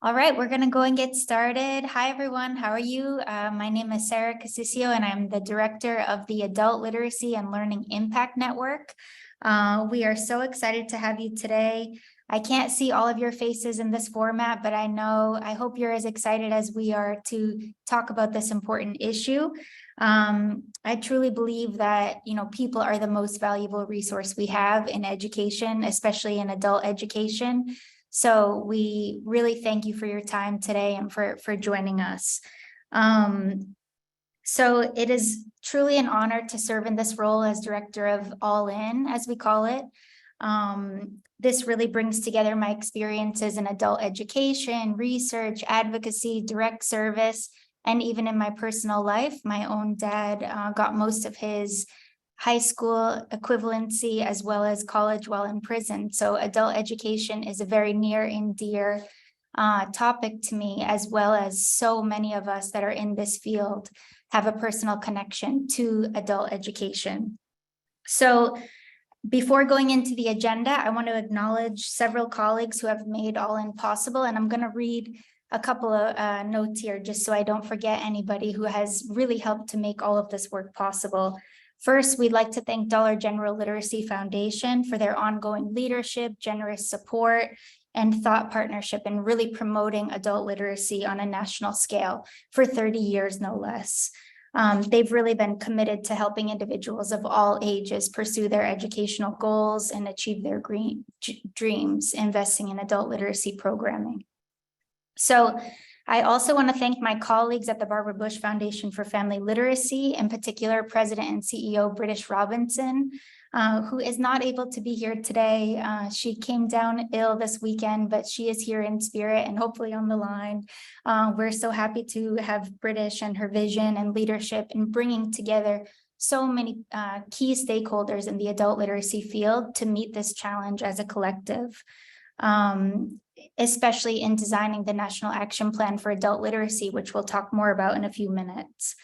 All right, we're going to go and get started. Hi, everyone. How are you? My name is Sarah Casisio, and I'm the director of the Adult Literacy and Learning Impact Network. We are so excited to have you today. I can't see all of your faces in this format, but I hope you're as excited as we are to talk about this important issue. I truly believe that, people are the most valuable resource we have in education, especially in adult education. So we really thank you for your time today and for joining us. So it is truly an honor to serve in this role as director of All In, as we call it. This really brings together my experiences in adult education, research, advocacy, direct service, and even in my personal life. My own dad got most of his high school equivalency as well as college while in prison. So adult education is a very near and dear topic to me, as well as so many of us that are in this field have a personal connection to adult education. So before going into the agenda, I want to acknowledge several colleagues who have made All In possible, and I'm going to read a couple of notes here just so I don't forget anybody who has really helped to make all of this work possible. First, we'd like to thank Dollar General Literacy Foundation for their ongoing leadership, generous support, and thought partnership in really promoting adult literacy on a national scale for 30 years, no less. They've really been committed to helping individuals of all ages pursue their educational goals and achieve their dreams, investing in adult literacy programming. So I also want to thank my colleagues at the Barbara Bush Foundation for Family Literacy, in particular, President and CEO British Robinson, who is not able to be here today. She came down ill this weekend, but she is here in spirit and hopefully on the line. We're so happy to have British and her vision and leadership in bringing together so many key stakeholders in the adult literacy field to meet this challenge as a collective. Especially in designing the National Action Plan for Adult Literacy, which we'll talk more about in a few minutes.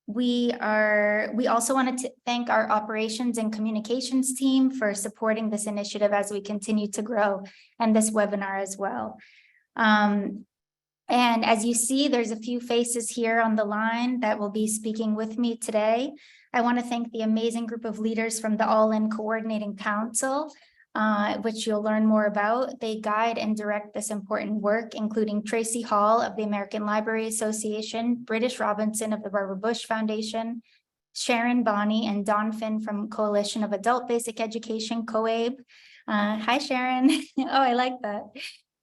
We also wanted to thank our operations and communications team for supporting this initiative as we continue to grow, and this webinar as well. And as you see, there's a few faces here on the line that will be speaking with me today. I want to thank the amazing group of leaders from the All In Coordinating Council, which you'll learn more about. They guide and direct this important work, including Tracy Hall of the American Library Association, British Robinson of the Barbara Bush Foundation, Sharon Bonney and Don Finn from Coalition of Adult Basic Education, COABE. Hi, Sharon. Oh, I like that.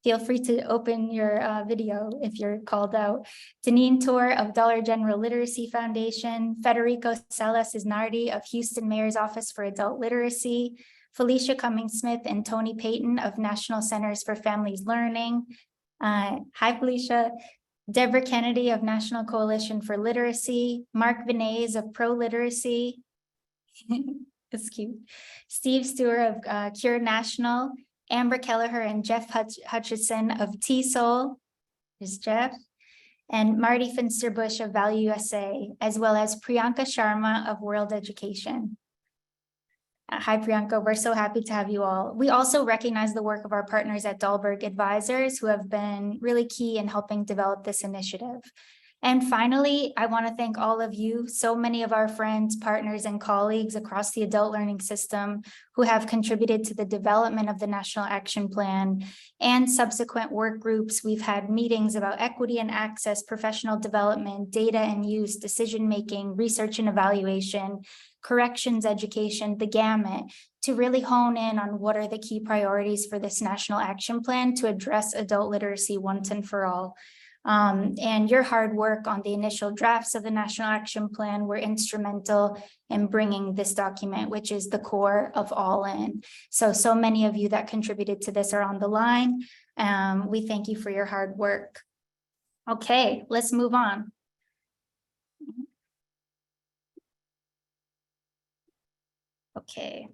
Feel free to open your video if you're called out. Deneen Tour of Dollar General Literacy Foundation, Federico Salas Isnardi of Houston Mayor's Office for Adult Literacy, Felicia Cummings-Smith and Tony Payton of National Centers for Families Learning. Hi, Felicia. Deborah Kennedy of National Coalition for Literacy. Mark Vinay's of Pro Literacy. That's cute. Steve Stewart of Cure National. Amber Kelleher and Jeff Hutchison of TSOL. There's Jeff. And Marty Finster-Bush of Value USA, as well as Priyanka Sharma of World Education. Hi, Priyanka. We're so happy to have you all. We also recognize the work of our partners at Dahlberg Advisors, who have been really key in helping develop this initiative. And finally, I want to thank all of you, so many of our friends, partners, and colleagues across the adult learning system who have contributed to the development of the National Action Plan and subsequent work groups. We've had meetings about equity and access, professional development, data and use, decision-making, research and evaluation, corrections education, the gamut, to really hone in on what are the key priorities for this National Action Plan to address adult literacy once and for all. And your hard work on the initial drafts of the National Action Plan were instrumental in bringing this document, which is the core of All In. So many of you that contributed to this are on the line. We thank you for your hard work. Okay, let's move on. Okay.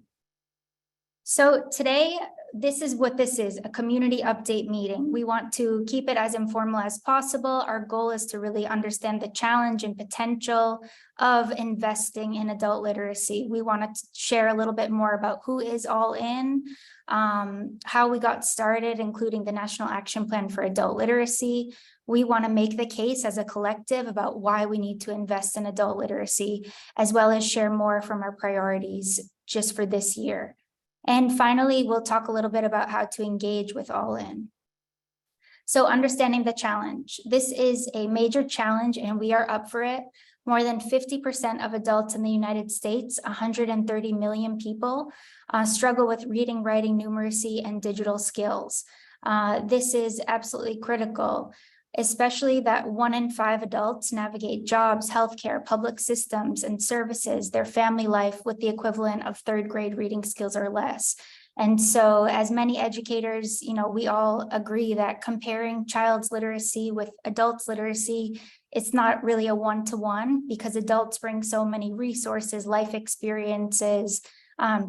So today, this is what this is, a community update meeting. We want to keep it as informal as possible. Our goal is to really understand the challenge and potential of investing in adult literacy. We want to share a little bit more about who is all in, how we got started, including the National Action Plan for Adult Literacy. We want to make the case as a collective about why we need to invest in adult literacy, as well as share more from our priorities just for this year. And finally, we'll talk a little bit about how to engage with All In. So understanding the challenge. This is a major challenge and we are up for it. More than 50% of adults in the United States, 130 million people, struggle with reading, writing, numeracy, and digital skills. This is absolutely critical, especially that 1 in 5 adults navigate jobs, healthcare, public systems, and services, their family life with the equivalent of 3rd grade reading skills or less. And so as many educators, we all agree that comparing child's literacy with adults' literacy, it's not really a one-to-one because adults bring so many resources, life experiences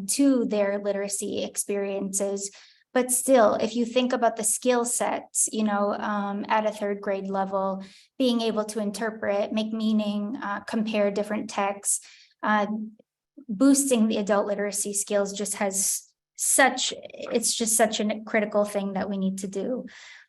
to their literacy experiences. But still, if you think about the skill sets, at a 3rd grade level, being able to interpret, make meaning, compare different texts, boosting the adult literacy skills it's just such a critical thing that we need to do.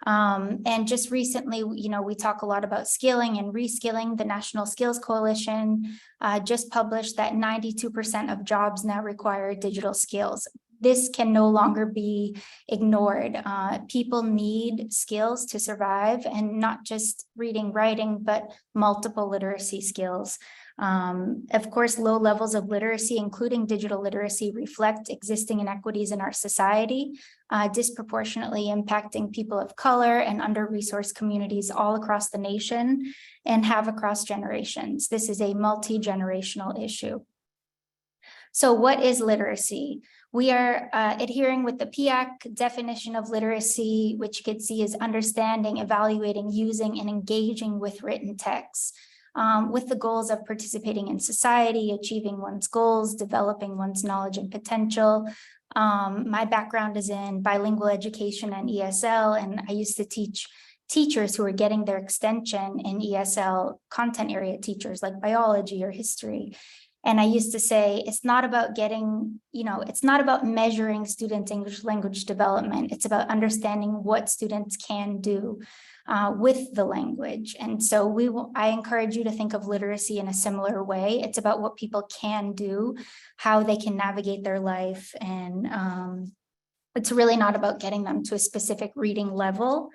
And just recently, we talk a lot about skilling and reskilling. The National Skills Coalition just published that 92% of jobs now require digital skills. This can no longer be ignored. People need skills to survive, and not just reading, writing, but multiple literacy skills. Of course, low levels of literacy, including digital literacy, reflect existing inequities in our society, disproportionately impacting people of color and under-resourced communities all across the nation and have across generations. This is a multi-generational issue. So what is literacy? We are adhering with the PIAC definition of literacy, which you could see is understanding, evaluating, using, and engaging with written texts, with the goals of participating in society, achieving one's goals, developing one's knowledge and potential. My background is in bilingual education and ESL, and I used to teach teachers who are getting their extension in ESL content area teachers like biology or history. And I used to say, it's not about it's not about measuring students' English language development. It's about understanding what students can do with the language. And so I encourage you to think of literacy in a similar way. It's about what people can do, how they can navigate their life. And it's really not about getting them to a specific reading level,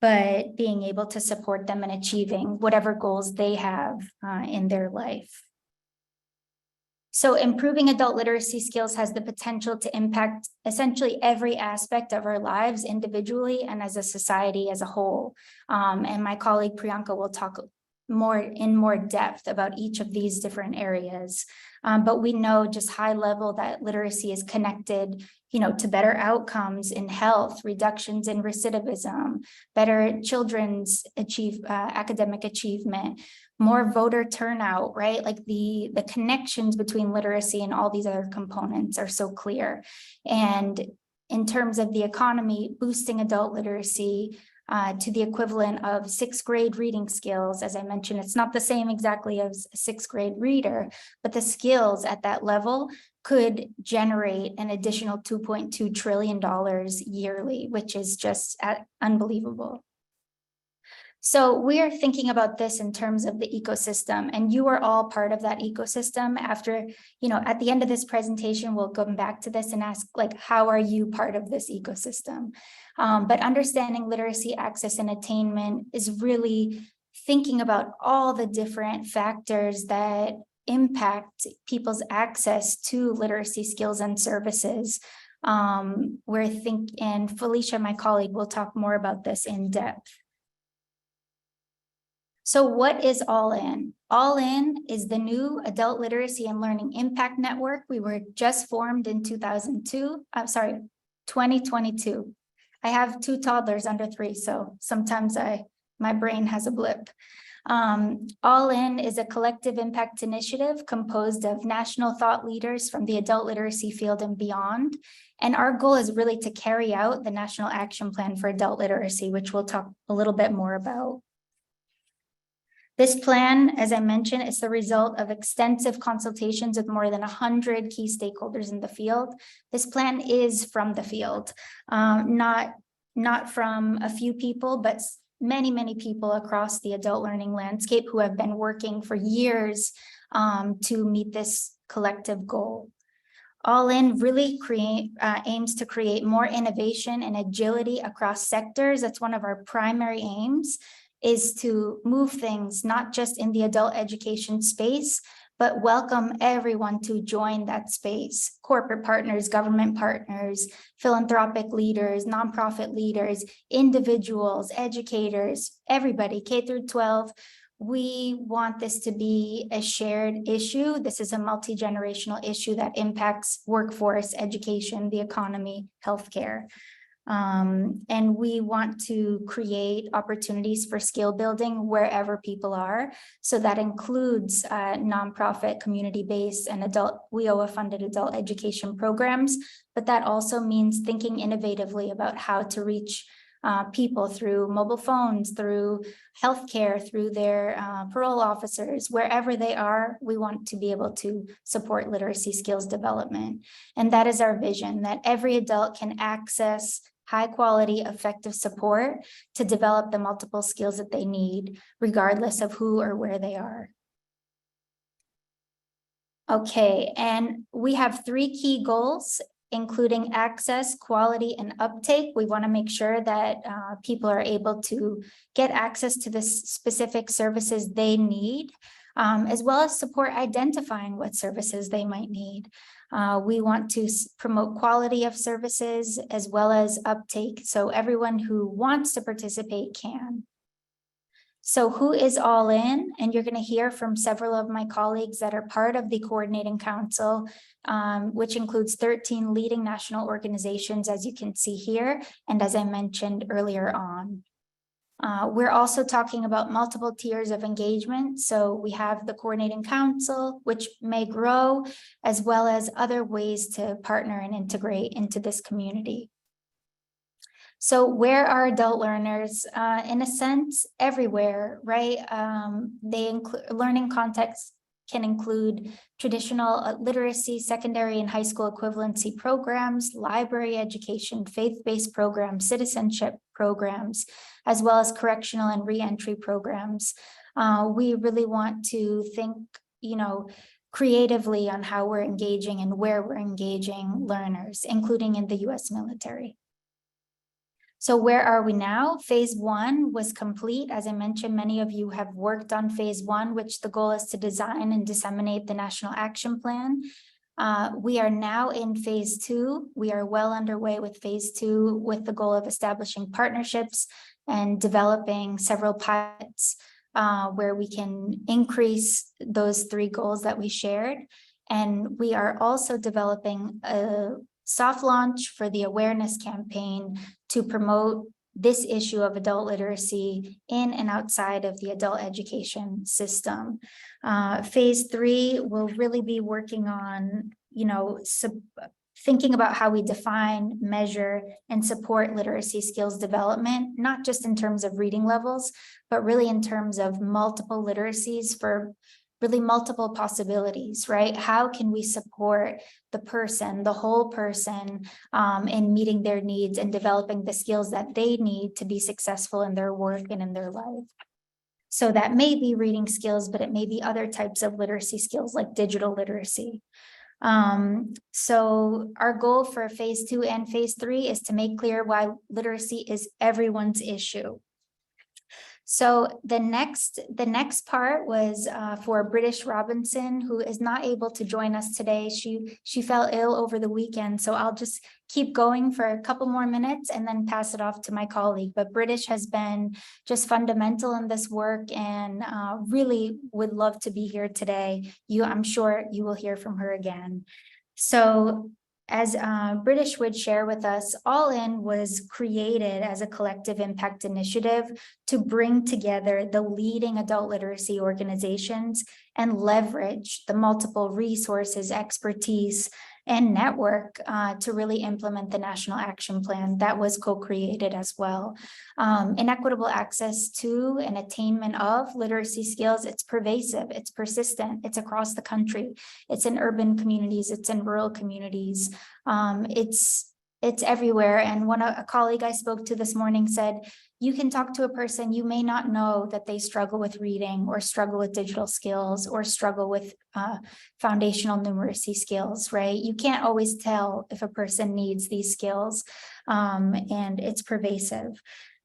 but being able to support them in achieving whatever goals they have in their life. So improving adult literacy skills has the potential to impact essentially every aspect of our lives individually and as a society as a whole. And my colleague Priyanka will talk in more depth about each of these different areas. But we know just high level that literacy is connected, to better outcomes in health, reductions in recidivism, better children's academic achievement, more voter turnout, right? Like the connections between literacy and all these other components are so clear. And in terms of the economy, boosting adult literacy to the equivalent of 6th grade reading skills. As I mentioned, it's not the same exactly as a 6th grade reader, but the skills at that level could generate an additional $2.2 trillion yearly, which is just unbelievable. So we are thinking about this in terms of the ecosystem, and you are all part of that ecosystem. After, at the end of this presentation, we'll come back to this and ask, how are you part of this ecosystem? But understanding literacy, access, and attainment is really thinking about all the different factors that impact people's access to literacy skills and services. And Felicia, my colleague, will talk more about this in depth. So what is All In? All In is the new Adult Literacy and Learning Impact Network. We were just formed in 2022. I have 2 toddlers under 3, so sometimes my brain has a blip. All In is a collective impact initiative composed of national thought leaders from the adult literacy field and beyond. And our goal is really to carry out the National Action Plan for Adult Literacy, which we'll talk a little bit more about. This plan, as I mentioned, is the result of extensive consultations with more than 100 key stakeholders in the field. This plan is from the field, not from a few people, but many, many people across the adult learning landscape who have been working for years to meet this collective goal. All in really aims to create more innovation and agility across sectors. That's one of our primary aims, is to move things not just in the adult education space, but welcome everyone to join that space. Corporate partners, government partners, philanthropic leaders, nonprofit leaders, individuals, educators, everybody, K through 12. We want this to be a shared issue. This is a multi-generational issue that impacts workforce, education, the economy, healthcare. And we want to create opportunities for skill building wherever people are. So that includes nonprofit, community-based, and WIOA-funded adult education programs. But that also means thinking innovatively about how to reach people through mobile phones, through healthcare, through their parole officers, wherever they are. We want to be able to support literacy skills development. And that is our vision, that every adult can access high quality, effective support to develop the multiple skills that they need, regardless of who or where they are. Okay, and we have 3 key goals, including access, quality, and uptake. We want to make sure that people are able to get access to the specific services they need, as well as support identifying what services they might need. We want to promote quality of services as well as uptake, so everyone who wants to participate can. So who is all in? And you're going to hear from several of my colleagues that are part of the coordinating council, which includes 13 leading national organizations, as you can see here, and as I mentioned earlier on. We're also talking about multiple tiers of engagement. So we have the coordinating council, which may grow, as well as other ways to partner and integrate into this community. So where are adult learners? In a sense, everywhere, right? They include learning contexts can include traditional literacy, secondary and high school equivalency programs, library education, faith-based programs, citizenship programs, as well as correctional and reentry programs. We really want to think, creatively on how we're engaging and where we're engaging learners, including in the US military. So where are we now? Phase 1 was complete. As I mentioned, many of you have worked on phase 1, which the goal is to design and disseminate the National Action Plan. We are now in phase 2. We are well underway with phase 2 with the goal of establishing partnerships and developing several pilots where we can increase those 3 goals that we shared. And we are also developing a soft launch for the awareness campaign to promote this issue of adult literacy in and outside of the adult education system. Phase 3 will really be working on, thinking about how we define, measure, and support literacy skills development, not just in terms of reading levels, but really in terms of multiple literacies for really multiple possibilities, right? How can we support the person, the whole person, in meeting their needs and developing the skills that they need to be successful in their work and in their life? So that may be reading skills, but it may be other types of literacy skills like digital literacy. So our goal for phase 2 and phase 3 is to make clear why literacy is everyone's issue. So the next part was for British Robinson, who is not able to join us today. She fell ill over the weekend, so I'll just keep going for a couple more minutes and then pass it off to my colleague. But British has been just fundamental in this work and really would love to be here today. I'm sure you will hear from her again. So as British would share with us, All In was created as a collective impact initiative to bring together the leading adult literacy organizations and leverage the multiple resources, expertise, and network to really implement the National Action Plan that was co-created as well. Inequitable access to and attainment of literacy skills, it's pervasive, it's persistent, it's across the country, it's in urban communities, it's in rural communities, it's everywhere. And a colleague I spoke to this morning said, you can talk to a person, you may not know that they struggle with reading or struggle with digital skills or struggle with foundational numeracy skills, right? You can't always tell if a person needs these skills, and it's pervasive.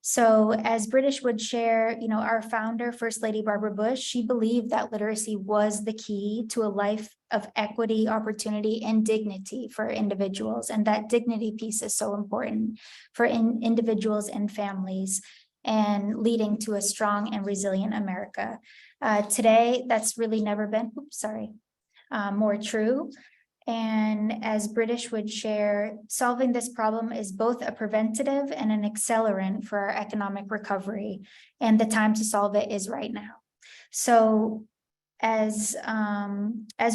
So as British would share, our founder, First Lady Barbara Bush, she believed that literacy was the key to a life of equity, opportunity, and dignity for individuals. And that dignity piece is so important for individuals and families, and leading to a strong and resilient America. Today, that's really never been, more true. And as British would share, solving this problem is both a preventative and an accelerant for our economic recovery. And the time to solve it is right now. So as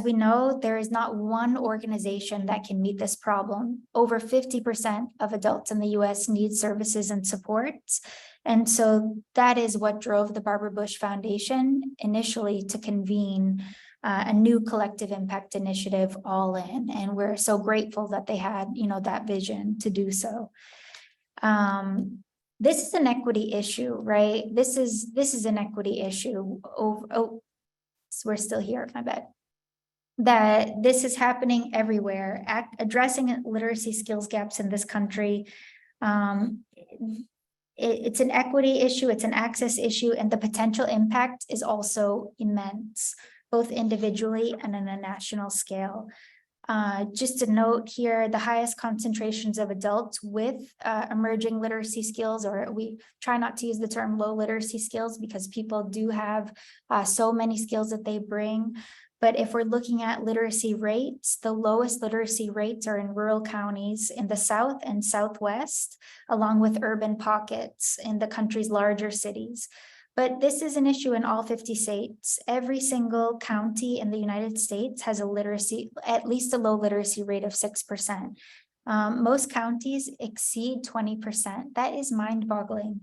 we know, there is not one organization that can meet this problem. Over 50% of adults in the US need services and supports. And so that is what drove the Barbara Bush Foundation initially to convene a new collective impact initiative, All In, and we're so grateful that they had, that vision to do so. This is an equity issue, right? This is an equity issue. So we're still here, my bad. That this is happening everywhere. Addressing literacy skills gaps in this country. It's an equity issue, it's an access issue, and the potential impact is also immense, both individually and on a national scale. Just a note here, the highest concentrations of adults with emerging literacy skills, or we try not to use the term low literacy skills because people do have so many skills that they bring. But if we're looking at literacy rates, the lowest literacy rates are in rural counties in the South and Southwest, along with urban pockets in the country's larger cities. But this is an issue in all 50 states. Every single county in the United States has at least a low literacy rate of 6%. Most counties exceed 20%. That is mind-boggling.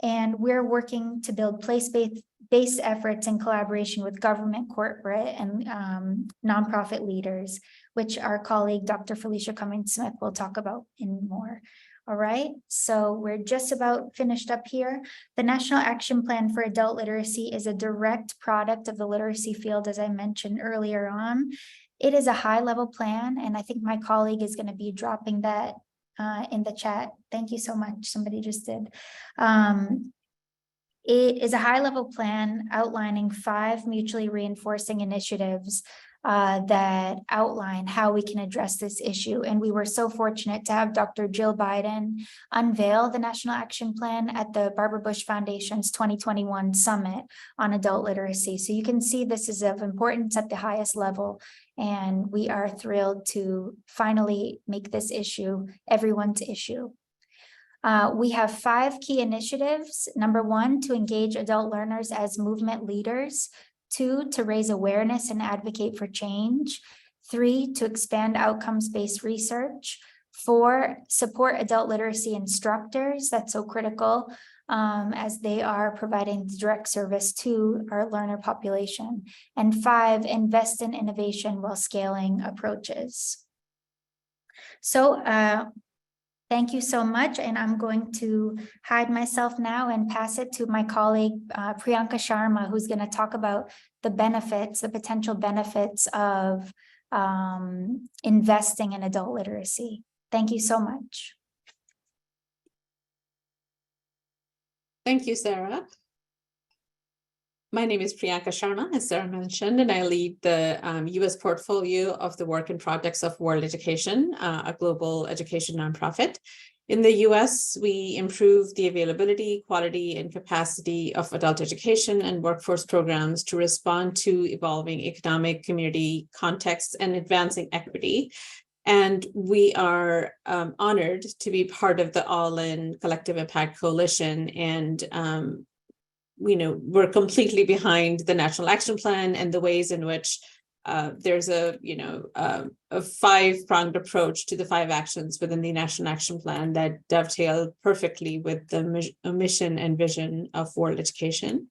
And we're working to build place-based efforts in collaboration with government, corporate, and nonprofit leaders, which our colleague, Dr. Felicia Cummings-Smith, will talk about in more. All right, so we're just about finished up here. The National Action Plan for Adult Literacy is a direct product of the literacy field, as I mentioned earlier on. It is a high-level plan, and I think my colleague is going to be dropping that in the chat. Thank you so much. Somebody just did. It is a high-level plan outlining 5 mutually reinforcing initiatives that outline how we can address this issue. And we were so fortunate to have Dr. Jill Biden unveil the National Action Plan at the Barbara Bush Foundation's 2021 Summit on Adult Literacy. So you can see this is of importance at the highest level. And we are thrilled to finally make this issue everyone's issue. We have 5 key initiatives. Number 1, to engage adult learners as movement leaders. 2, to raise awareness and advocate for change. 3, to expand outcomes-based research. 4, support adult literacy instructors. That's so critical as they are providing direct service to our learner population. And 5, invest in innovation while scaling approaches. So thank you so much. And I'm going to hide myself now and pass it to my colleague, Priyanka Sharma, who's going to talk about the benefits, the potential benefits of investing in adult literacy. Thank you so much. Thank you, Sarah. My name is Priyanka Sharma, as Sarah mentioned, and I lead the U.S. portfolio of the work and projects of World Education, a global education nonprofit. In the U.S., we improve the availability, quality, and capacity of adult education and workforce programs to respond to evolving economic, community contexts and advancing equity. And we are honored to be part of the All-In Collective Impact Coalition, and we're completely behind the National Action Plan and the ways in which There's a a 5-pronged approach to the 5 actions within the National Action Plan that dovetail perfectly with the mission and vision of world education.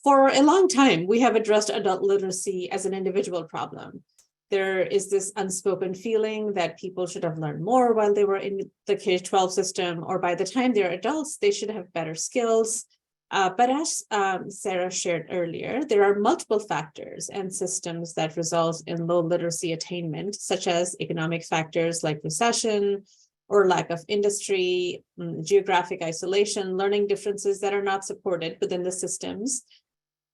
For a long time, we have addressed adult literacy as an individual problem. There is this unspoken feeling that people should have learned more while they were in the K-12 system, or by the time they're adults, they should have better skills. But as Sarah shared earlier, there are multiple factors and systems that result in low literacy attainment, such as economic factors like recession or lack of industry, geographic isolation, learning differences that are not supported within the systems,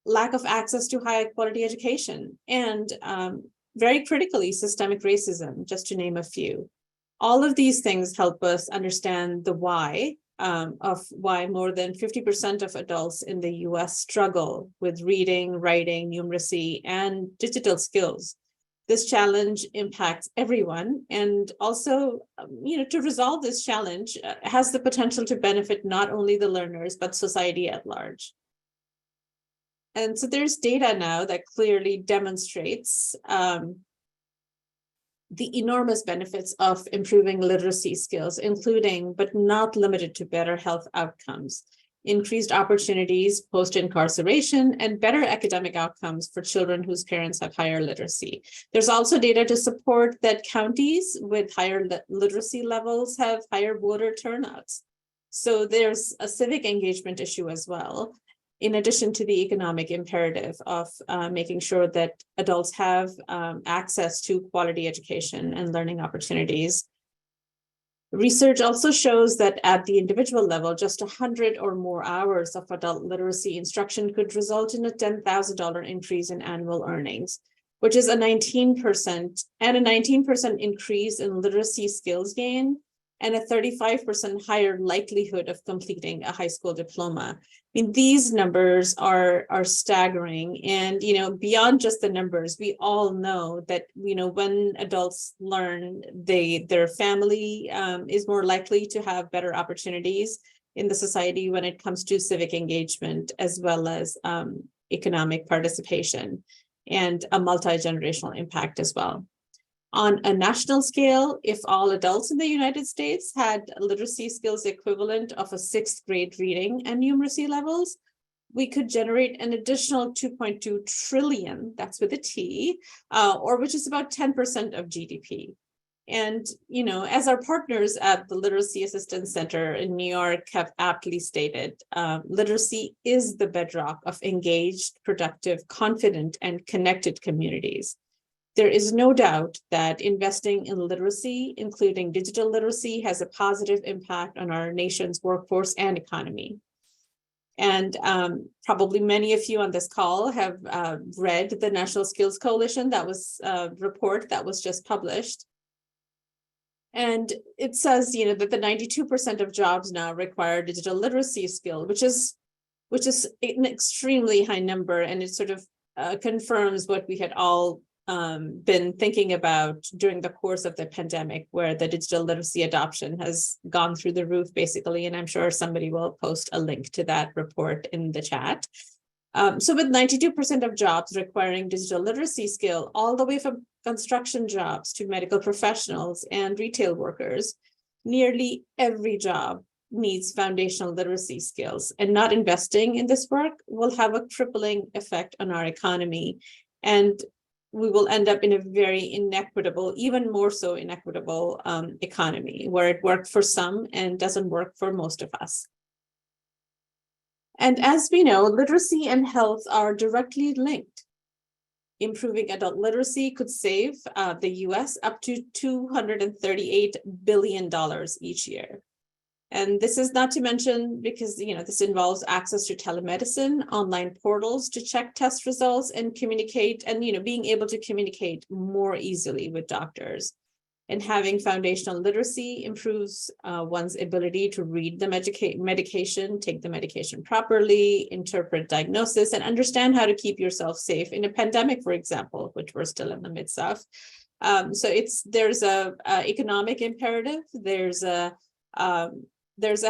lack of access to high quality education, and very critically, systemic racism, just to name a few. All of these things help us understand the why of why more than 50% of adults in the US struggle with reading, writing, numeracy, and digital skills. This challenge impacts everyone, and also, to resolve this challenge has the potential to benefit not only the learners, but society at large. And so there's data now that clearly demonstrates the enormous benefits of improving literacy skills, including, but not limited to, better health outcomes, increased opportunities post-incarceration, and better academic outcomes for children whose parents have higher literacy. There's also data to support that counties with higher literacy levels have higher voter turnouts. So there's a civic engagement issue as well, in addition to the economic imperative of making sure that adults have access to quality education and learning opportunities. Research also shows that at the individual level, just 100 or more hours of adult literacy instruction could result in a $10,000 increase in annual earnings, which is a 19% increase in literacy skills gain, and a 35% higher likelihood of completing a high school diploma. I mean, these numbers are staggering. And, beyond just the numbers, we all know that, when adults learn, their family is more likely to have better opportunities in the society when it comes to civic engagement, as well as economic participation and a multi-generational impact as well. On a national scale, if all adults in the United States had literacy skills equivalent of a 6th grade reading and numeracy levels, we could generate an additional 2.2 trillion, that's with a T, or which is about 10% of GDP. And, as our partners at the Literacy Assistance Center in New York have aptly stated, literacy is the bedrock of engaged, productive, confident, and connected communities. There is no doubt that investing in literacy, including digital literacy, has a positive impact on our nation's workforce and economy. And probably many of you on this call have read the National Skills Coalition report that was just published. And it says, that the 92% of jobs now require digital literacy skill, which is an extremely high number, and it sort of confirms what we had all been thinking about during the course of the pandemic, where the digital literacy adoption has gone through the roof, basically. And I'm sure somebody will post a link to that report in the chat. So with 92% of jobs requiring digital literacy skill, all the way from construction jobs to medical professionals and retail workers, nearly every job needs foundational literacy skills. And not investing in this work will have a crippling effect on our economy. And we will end up in a very inequitable, even more so inequitable economy, where it worked for some and doesn't work for most of us. And as we know, literacy and health are directly linked. Improving adult literacy could save the US up to $238 billion each year. And this is not to mention, because this involves access to telemedicine, online portals to check test results and communicate, and being able to communicate more easily with doctors. And having foundational literacy improves one's ability to read the medication, take the medication properly, interpret diagnosis, and understand how to keep yourself safe in a pandemic, for example, which we're still in the midst of. So there's a economic imperative, there's a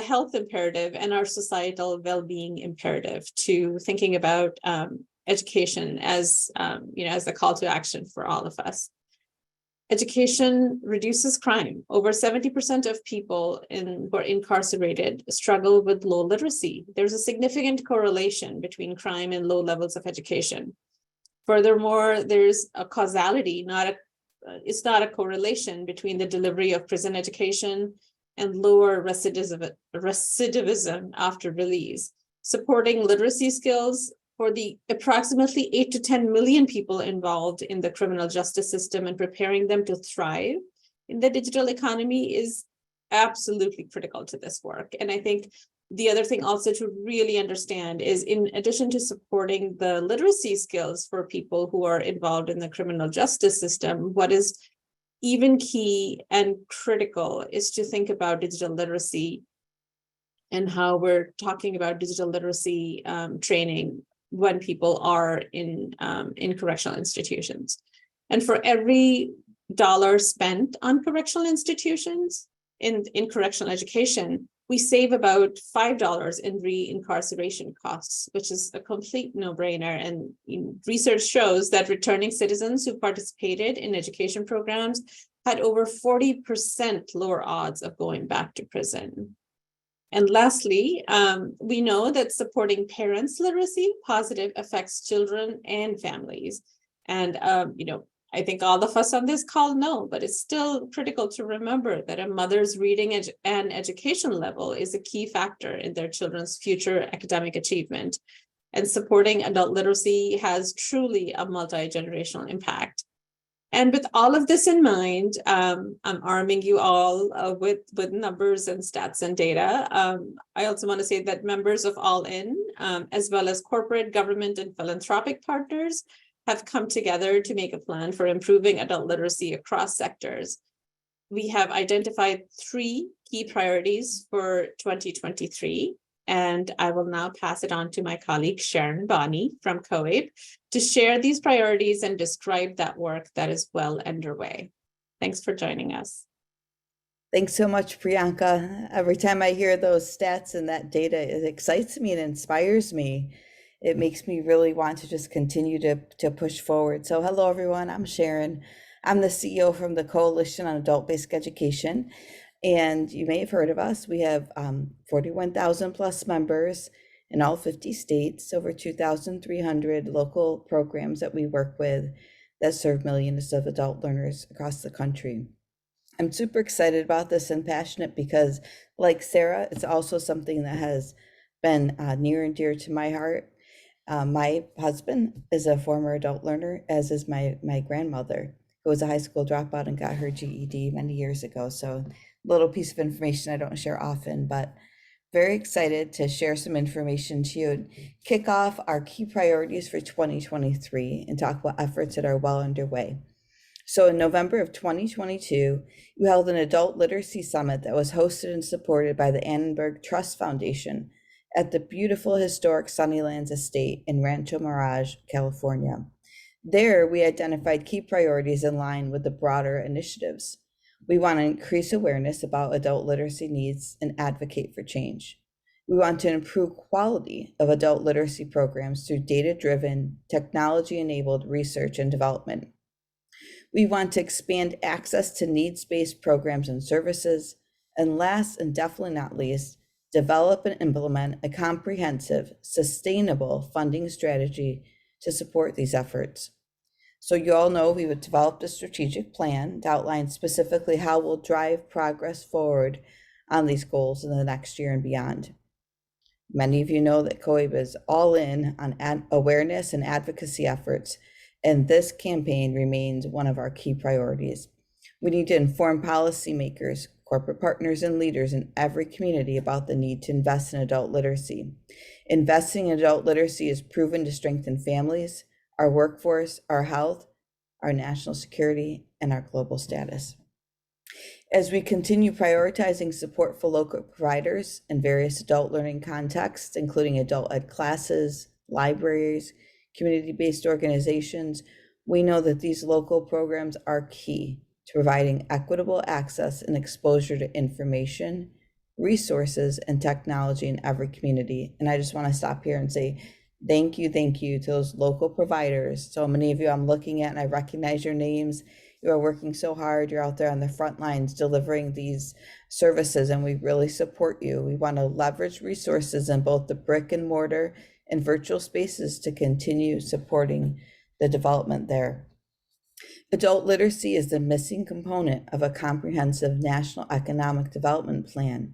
health imperative, and our societal well-being imperative to thinking about education as, as the call to action for all of us. Education reduces crime. Over 70% of people who are incarcerated struggle with low literacy. There's a significant correlation between crime and low levels of education. Furthermore, there's a causality, it's not a correlation between the delivery of prison education and lower recidivism after release. Supporting literacy skills for the approximately 8 to 10 million people involved in the criminal justice system and preparing them to thrive in the digital economy is absolutely critical to this work. And I think the other thing also to really understand is, in addition to supporting the literacy skills for people who are involved in the criminal justice system, what is even key and critical is to think about digital literacy and how we're talking about digital literacy training when people are in correctional institutions. And for every dollar spent on correctional institutions in correctional education, we save about $5 in re-incarceration costs, which is a complete no-brainer. And research shows that returning citizens who participated in education programs had over 40% lower odds of going back to prison. And lastly, we know that supporting parents' literacy positive affects children and families. And, I think all of us on this call know, but it's still critical to remember that a mother's reading and education level is a key factor in their children's future academic achievement. And supporting adult literacy has truly a multi-generational impact. And with all of this in mind, I'm arming you all with numbers and stats and data. I also want to say that members of All In, as well as corporate, government, and philanthropic partners, have come together to make a plan for improving adult literacy across sectors. We have identified 3 key priorities for 2023, and I will now pass it on to my colleague Sharon Bonney from COABE to share these priorities and describe that work that is well underway. Thanks for joining us. Thanks so much, Priyanka. Every time I hear those stats and that data, it excites me and inspires me. It makes me really want to just continue to push forward. So hello, everyone. I'm Sharon. I'm the CEO from the Coalition on Adult-Based Education. And you may have heard of us. We have 41,000 plus members in all 50 states, over 2,300 local programs that we work with that serve millions of adult learners across the country. I'm super excited about this and passionate because, like Sarah, it's also something that has been near and dear to my heart. My husband is a former adult learner, as is my grandmother, who was a high school dropout and got her GED many years ago. So a little piece of information I don't share often, but very excited to share some information to you and kick off our key priorities for 2023 and talk about efforts that are well underway. So in November of 2022, we held an adult literacy summit that was hosted and supported by the Annenberg Trust Foundation at the beautiful historic Sunnylands Estate in Rancho Mirage, California. There, we identified key priorities in line with the broader initiatives. We want to increase awareness about adult literacy needs and advocate for change. We want to improve quality of adult literacy programs through data-driven, technology-enabled research and development. We want to expand access to needs-based programs and services. And last and definitely not least, develop and implement a comprehensive, sustainable funding strategy to support these efforts. So you all know we would develop a strategic plan to outline specifically how we'll drive progress forward on these goals in the next year and beyond. Many of you know that COABE is all in on awareness and advocacy efforts, and this campaign remains one of our key priorities. We need to inform policymakers, corporate partners, and leaders in every community about the need to invest in adult literacy. Investing in adult literacy is proven to strengthen families, our workforce, our health, our national security, and our global status. As we continue prioritizing support for local providers in various adult learning contexts, including adult ed classes, libraries, community-based organizations, we know that these local programs are key to providing equitable access and exposure to information, resources, and technology in every community. And I just want to stop here and say, Thank you to those local providers. So many of you I'm looking at and I recognize your names. You are working so hard. You're out there on the front lines delivering these services, and we really support you. We want to leverage resources in both the brick and mortar and virtual spaces to continue supporting the development there. Adult literacy is the missing component of a comprehensive national economic development plan.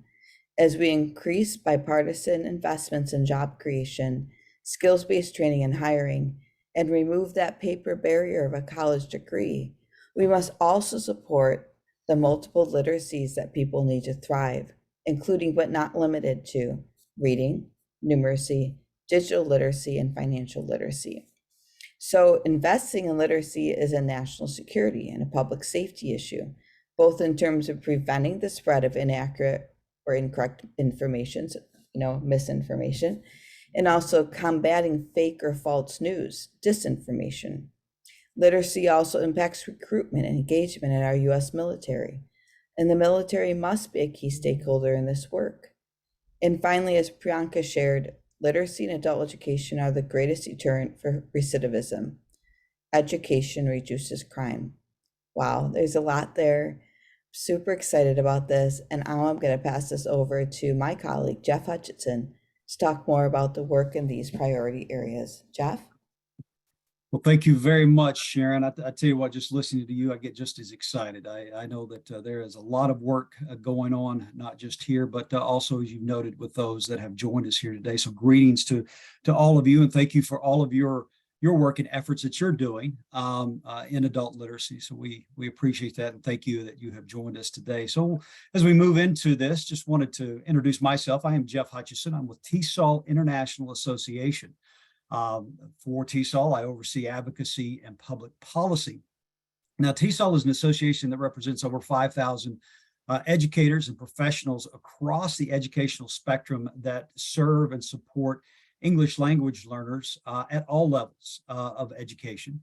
As we increase bipartisan investments in job creation, skills-based training and hiring, and remove that paper barrier of a college degree, we must also support the multiple literacies that people need to thrive, including but not limited to reading, numeracy, digital literacy, and financial literacy. So investing in literacy is a national security and a public safety issue, both in terms of preventing the spread of inaccurate or incorrect information, misinformation, and also combating fake or false news, disinformation. Literacy also impacts recruitment and engagement in our U.S. military, and the military must be a key stakeholder in this work. And finally, as Priyanka shared, literacy and adult education are the greatest deterrent for recidivism. Education reduces crime. Wow, there's a lot there. Super excited about this. And now I'm going to pass this over to my colleague, Jeff Hutchinson, to talk more about the work in these priority areas. Jeff? Well, thank you very much, Sharon. I tell you what, just listening to you, I get just as excited. I know that there is a lot of work going on, not just here, but also, as you've noted, with those that have joined us here today. So greetings to all of you, and thank you for all of your work and efforts that you're doing in adult literacy. So we appreciate that, and thank you that you have joined us today. So as we move into this, just wanted to introduce myself. I am Jeff Hutchison. I'm with TESOL International Association. For TESOL, I oversee advocacy and public policy. Now, TESOL is an association that represents over 5,000 educators and professionals across the educational spectrum that serve and support English language learners at all levels of education.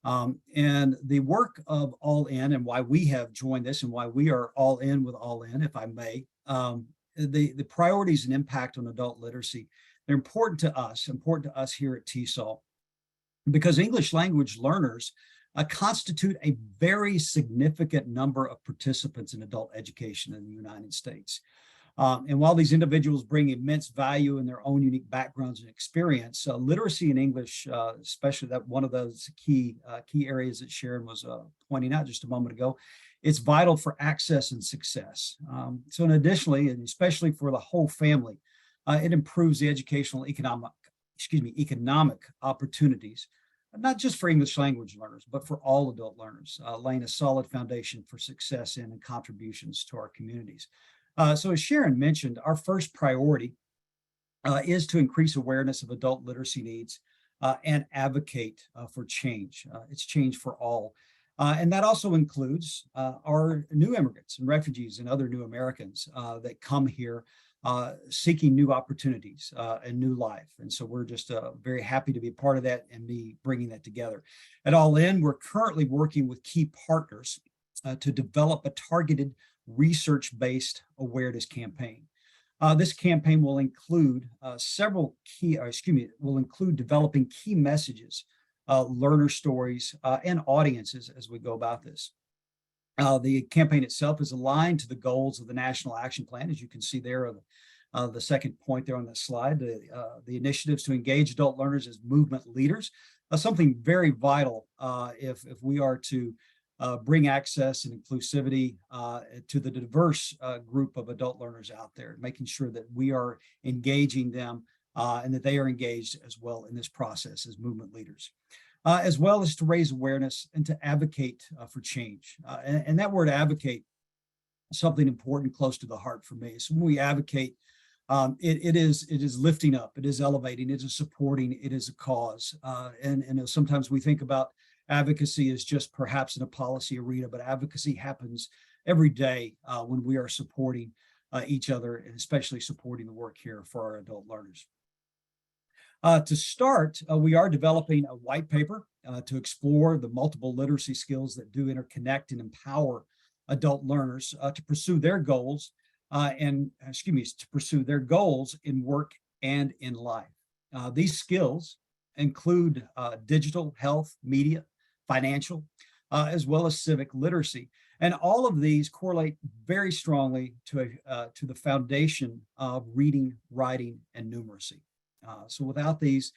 And the work of All In, and why we have joined this and why we are all in with All In, if I may, the priorities and impact on adult literacy, they're important to us here at TESOL, because English language learners constitute a very significant number of participants in adult education in the United States. And while these individuals bring immense value in their own unique backgrounds and experience, literacy in English, especially that one of those key areas that Sharon was pointing out just a moment ago, it's vital for access and success. So, and additionally, and especially for the whole family, it improves the educational economic opportunities, not just for English language learners, but for all adult learners, laying a solid foundation for success in and contributions to our communities. So as Sharon mentioned, our first priority is to increase awareness of adult literacy needs and advocate for change. It's change for all. And that also includes our new immigrants and refugees and other new Americans that come here seeking new opportunities and new life. And so we're just very happy to be a part of that and be bringing that together. At All In, we're currently working with key partners to develop a targeted research-based awareness campaign. This campaign will include will include developing key messages, learner stories, and audiences as we go about this. The campaign itself is aligned to the goals of the National Action Plan, as you can see there on the second point there on this slide, the initiatives to engage adult learners as movement leaders, something very vital if we are to bring access and inclusivity to the diverse group of adult learners out there, making sure that we are engaging them and that they are engaged as well in this process as movement leaders. As well as to raise awareness and to advocate for change. And that word advocate is something important, close to the heart for me. So when we advocate, it is lifting up, it is elevating, it is supporting, it is a cause. And sometimes we think about advocacy as just perhaps in a policy arena, but advocacy happens every day when we are supporting each other, and especially supporting the work here for our adult learners. To start, we are developing a white paper to explore the multiple literacy skills that do interconnect and empower adult learners to pursue their goals in work and in life. These skills include digital, health, media, financial, as well as civic literacy. And all of these correlate very strongly to the foundation of reading, writing, and numeracy. So without these,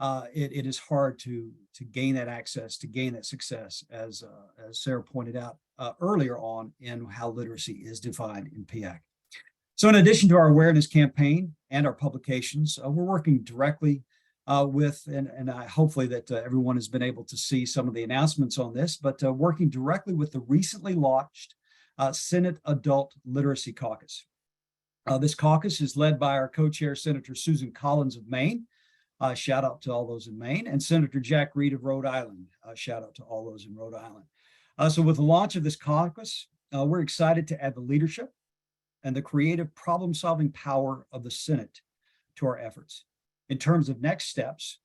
it is hard to gain that access, to gain that success, as Sarah pointed out earlier on in how literacy is defined in PIAC. So in addition to our awareness campaign and our publications, we're working directly with, and hopefully that everyone has been able to see some of the announcements on this, but working directly with the recently launched Senate Adult Literacy Caucus. This caucus is led by our co-chair, Senator Susan Collins of Maine. Shout out to all those in Maine, and Senator Jack Reed of Rhode Island. Shout out to all those in Rhode Island. So with the launch of this caucus, we're excited to add the leadership and the creative problem-solving power of the Senate to our efforts. In terms of next steps,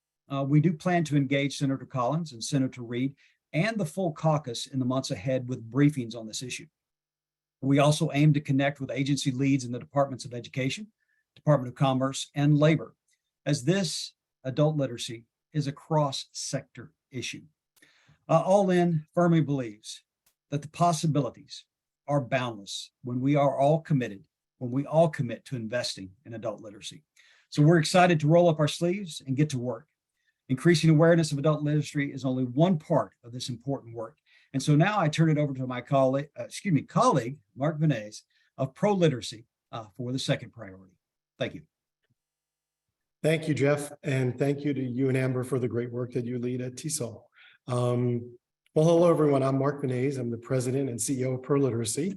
we do plan to engage Senator Collins and Senator Reed and the full caucus in the months ahead with briefings on this issue. We also aim to connect with agency leads in the Departments of Education, Department of Commerce, and Labor, as this adult literacy is a cross-sector issue. All In firmly believes that the possibilities are boundless when we all commit to investing in adult literacy. So we're excited to roll up our sleeves and get to work. Increasing awareness of adult literacy is only one part of this important work. And so now I turn it over to my colleague, Mark Vinez of Pro Literacy for the second priority. Thank you. Thank you, Jeff. And thank you to you and Amber for the great work that you lead at TESOL. Well, hello, everyone. I'm Mark Vinez. I'm the president and CEO of Pro Literacy.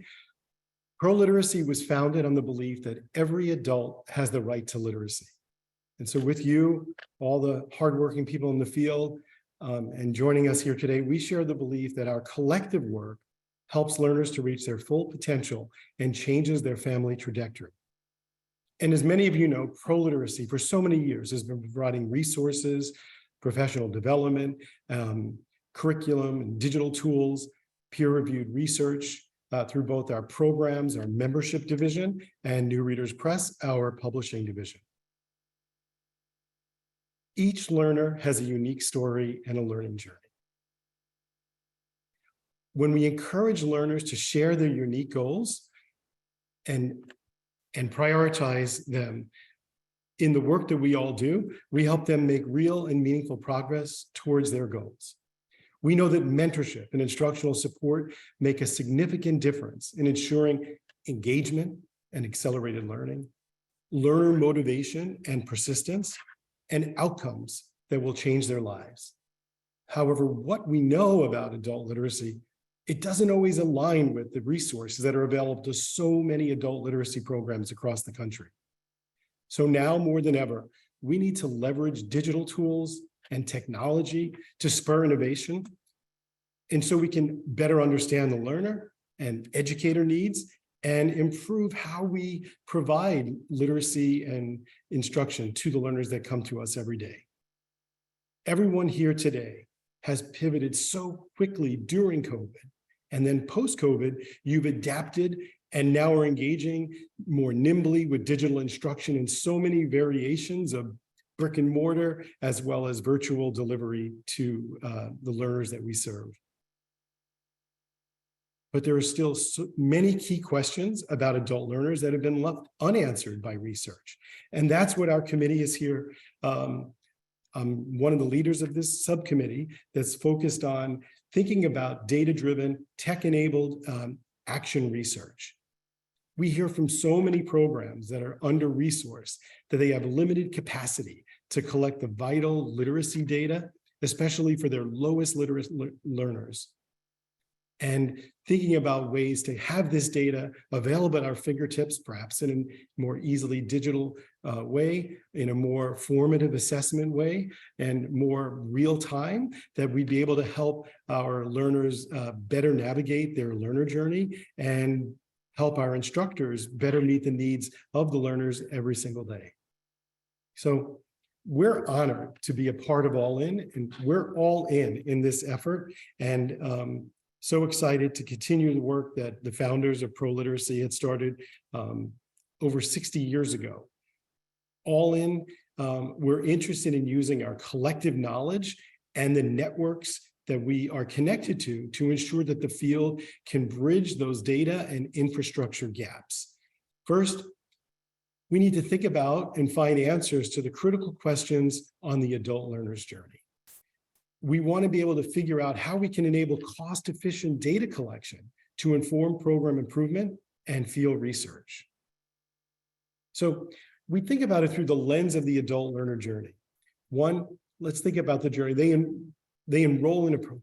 Pro Literacy was founded on the belief that every adult has the right to literacy. And so with you, all the hardworking people in the field, and joining us here today, we share the belief that our collective work helps learners to reach their full potential and changes their family trajectory. And as many of you know, Pro Literacy for so many years has been providing resources, professional development, curriculum and digital tools, peer-reviewed research, through both our programs, our membership division, and New Readers Press, our publishing division. Each learner has a unique story and a learning journey. When we encourage learners to share their unique goals and prioritize them in the work that we all do, we help them make real and meaningful progress towards their goals. We know that mentorship and instructional support make a significant difference in ensuring engagement and accelerated learning, learner motivation and persistence, and outcomes that will change their lives. However, what we know about adult literacy, it doesn't always align with the resources that are available to so many adult literacy programs across the country. So now more than ever, we need to leverage digital tools and technology to spur innovation. And so we can better understand the learner and educator needs and improve how we provide literacy and instruction to the learners that come to us every day. Everyone here today has pivoted so quickly during COVID, and then post-COVID, you've adapted and now are engaging more nimbly with digital instruction in so many variations of brick and mortar, as well as virtual delivery to the learners that we serve. But there are still so many key questions about adult learners that have been left unanswered by research. And that's what our committee is here. I'm one of the leaders of this subcommittee that's focused on thinking about data-driven, tech-enabled action research. We hear from so many programs that are under-resourced that they have limited capacity to collect the vital literacy data, especially for their lowest literate learners. And thinking about ways to have this data available at our fingertips, perhaps in a more easily digital way, in a more formative assessment way, and more real time, that we'd be able to help our learners better navigate their learner journey and help our instructors better meet the needs of the learners every single day. So we're honored to be a part of All In, and we're all in this effort. And so excited to continue the work that the founders of Pro Literacy had started over 60 years ago. All In We're interested in using our collective knowledge and the networks that we are connected to ensure that the field can bridge those data and infrastructure gaps. First, we need to think about and find answers to the critical questions on the adult learner's journey. We want to be able to figure out how we can enable cost-efficient data collection to inform program improvement and field research. So we think about it through the lens of the adult learner journey. One, let's think about the journey. They enroll in a program.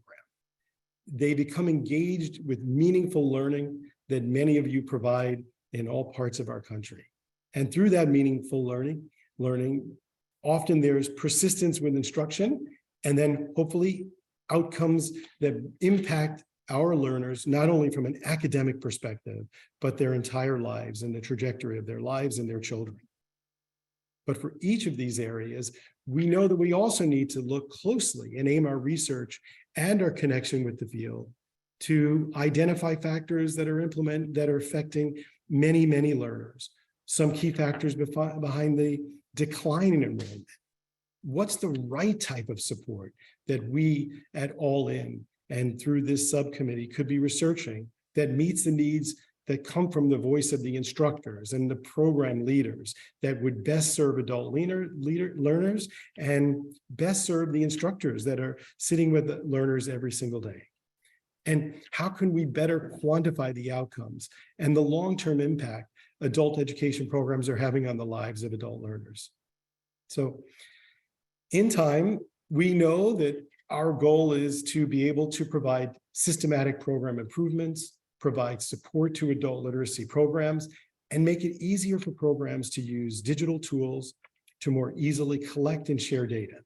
They become engaged with meaningful learning that many of you provide in all parts of our country. And through that meaningful learning, often there's persistence with instruction, and then hopefully outcomes that impact our learners, not only from an academic perspective, but their entire lives and the trajectory of their lives and their children. But for each of these areas, we know that we also need to look closely and aim our research and our connection with the field to identify factors that are affecting many, many learners. Some key factors behind the decline in enrollment. What's the right type of support that we at All In and through this subcommittee could be researching that meets the needs that come from the voice of the instructors and the program leaders that would best serve adult learners and best serve the instructors that are sitting with the learners every single day? And how can we better quantify the outcomes and the long-term impact adult education programs are having on the lives of adult learners? So in time, we know that our goal is to be able to provide systematic program improvements, provide support to adult literacy programs, and make it easier for programs to use digital tools to more easily collect and share data.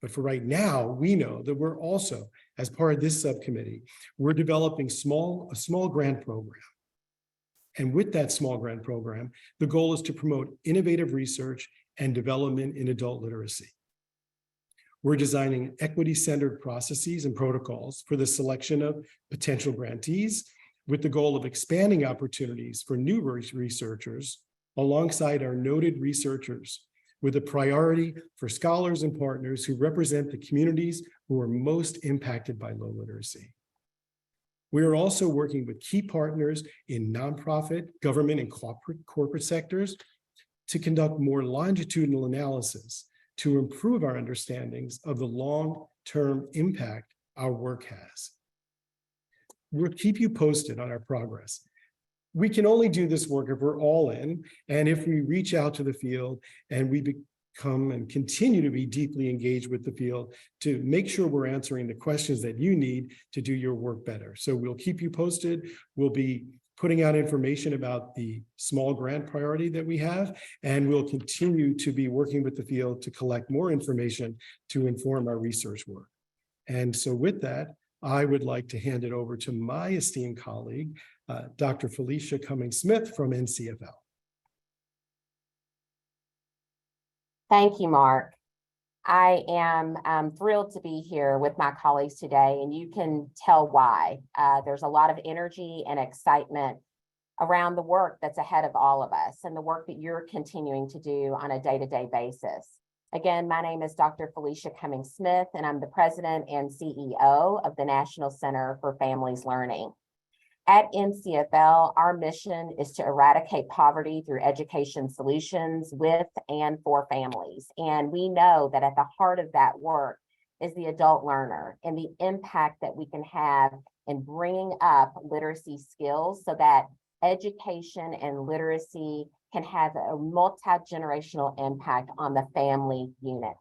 But for right now, we know that we're also, as part of this subcommittee, we're developing a small grant program. And with that small grant program, the goal is to promote innovative research and development in adult literacy. We're designing equity-centered processes and protocols for the selection of potential grantees with the goal of expanding opportunities for new researchers alongside our noted researchers, with a priority for scholars and partners who represent the communities who are most impacted by low literacy. We are also working with key partners in nonprofit, government, and corporate sectors to conduct more longitudinal analysis to improve our understandings of the long-term impact our work has. We'll keep you posted on our progress. We can only do this work if we're all in, and if we reach out to the field and we become and continue to be deeply engaged with the field to make sure we're answering the questions that you need to do your work better. So we'll keep you posted. We'll be putting out information about the small grant priority that we have, and we'll continue to be working with the field to collect more information to inform our research work. And so with that, I would like to hand it over to my esteemed colleague, Dr. Felicia Cummings-Smith from NCFL. Thank you, Mark. I am thrilled to be here with my colleagues today, and you can tell why. There's a lot of energy and excitement around the work that's ahead of all of us and the work that you're continuing to do on a day-to-day basis. Again, my name is Dr. Felicia Cummings-Smith, and I'm the president and CEO of the National Center for Families Learning. At NCFL, our mission is to eradicate poverty through education solutions with and for families. And we know that at the heart of that work is the adult learner and the impact that we can have in bringing up literacy skills so that education and literacy can have a multi-generational impact on the family unit.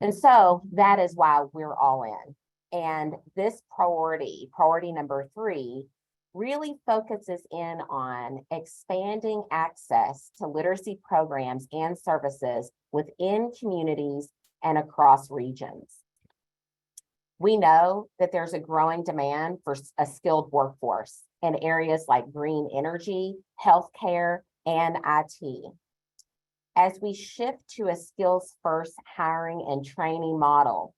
And so that is why we're all in. And this priority number 3, really focuses in on expanding access to literacy programs and services within communities and across regions. We know that there's a growing demand for a skilled workforce in areas like green energy, healthcare, and IT. As we shift to a skills-first hiring and training model,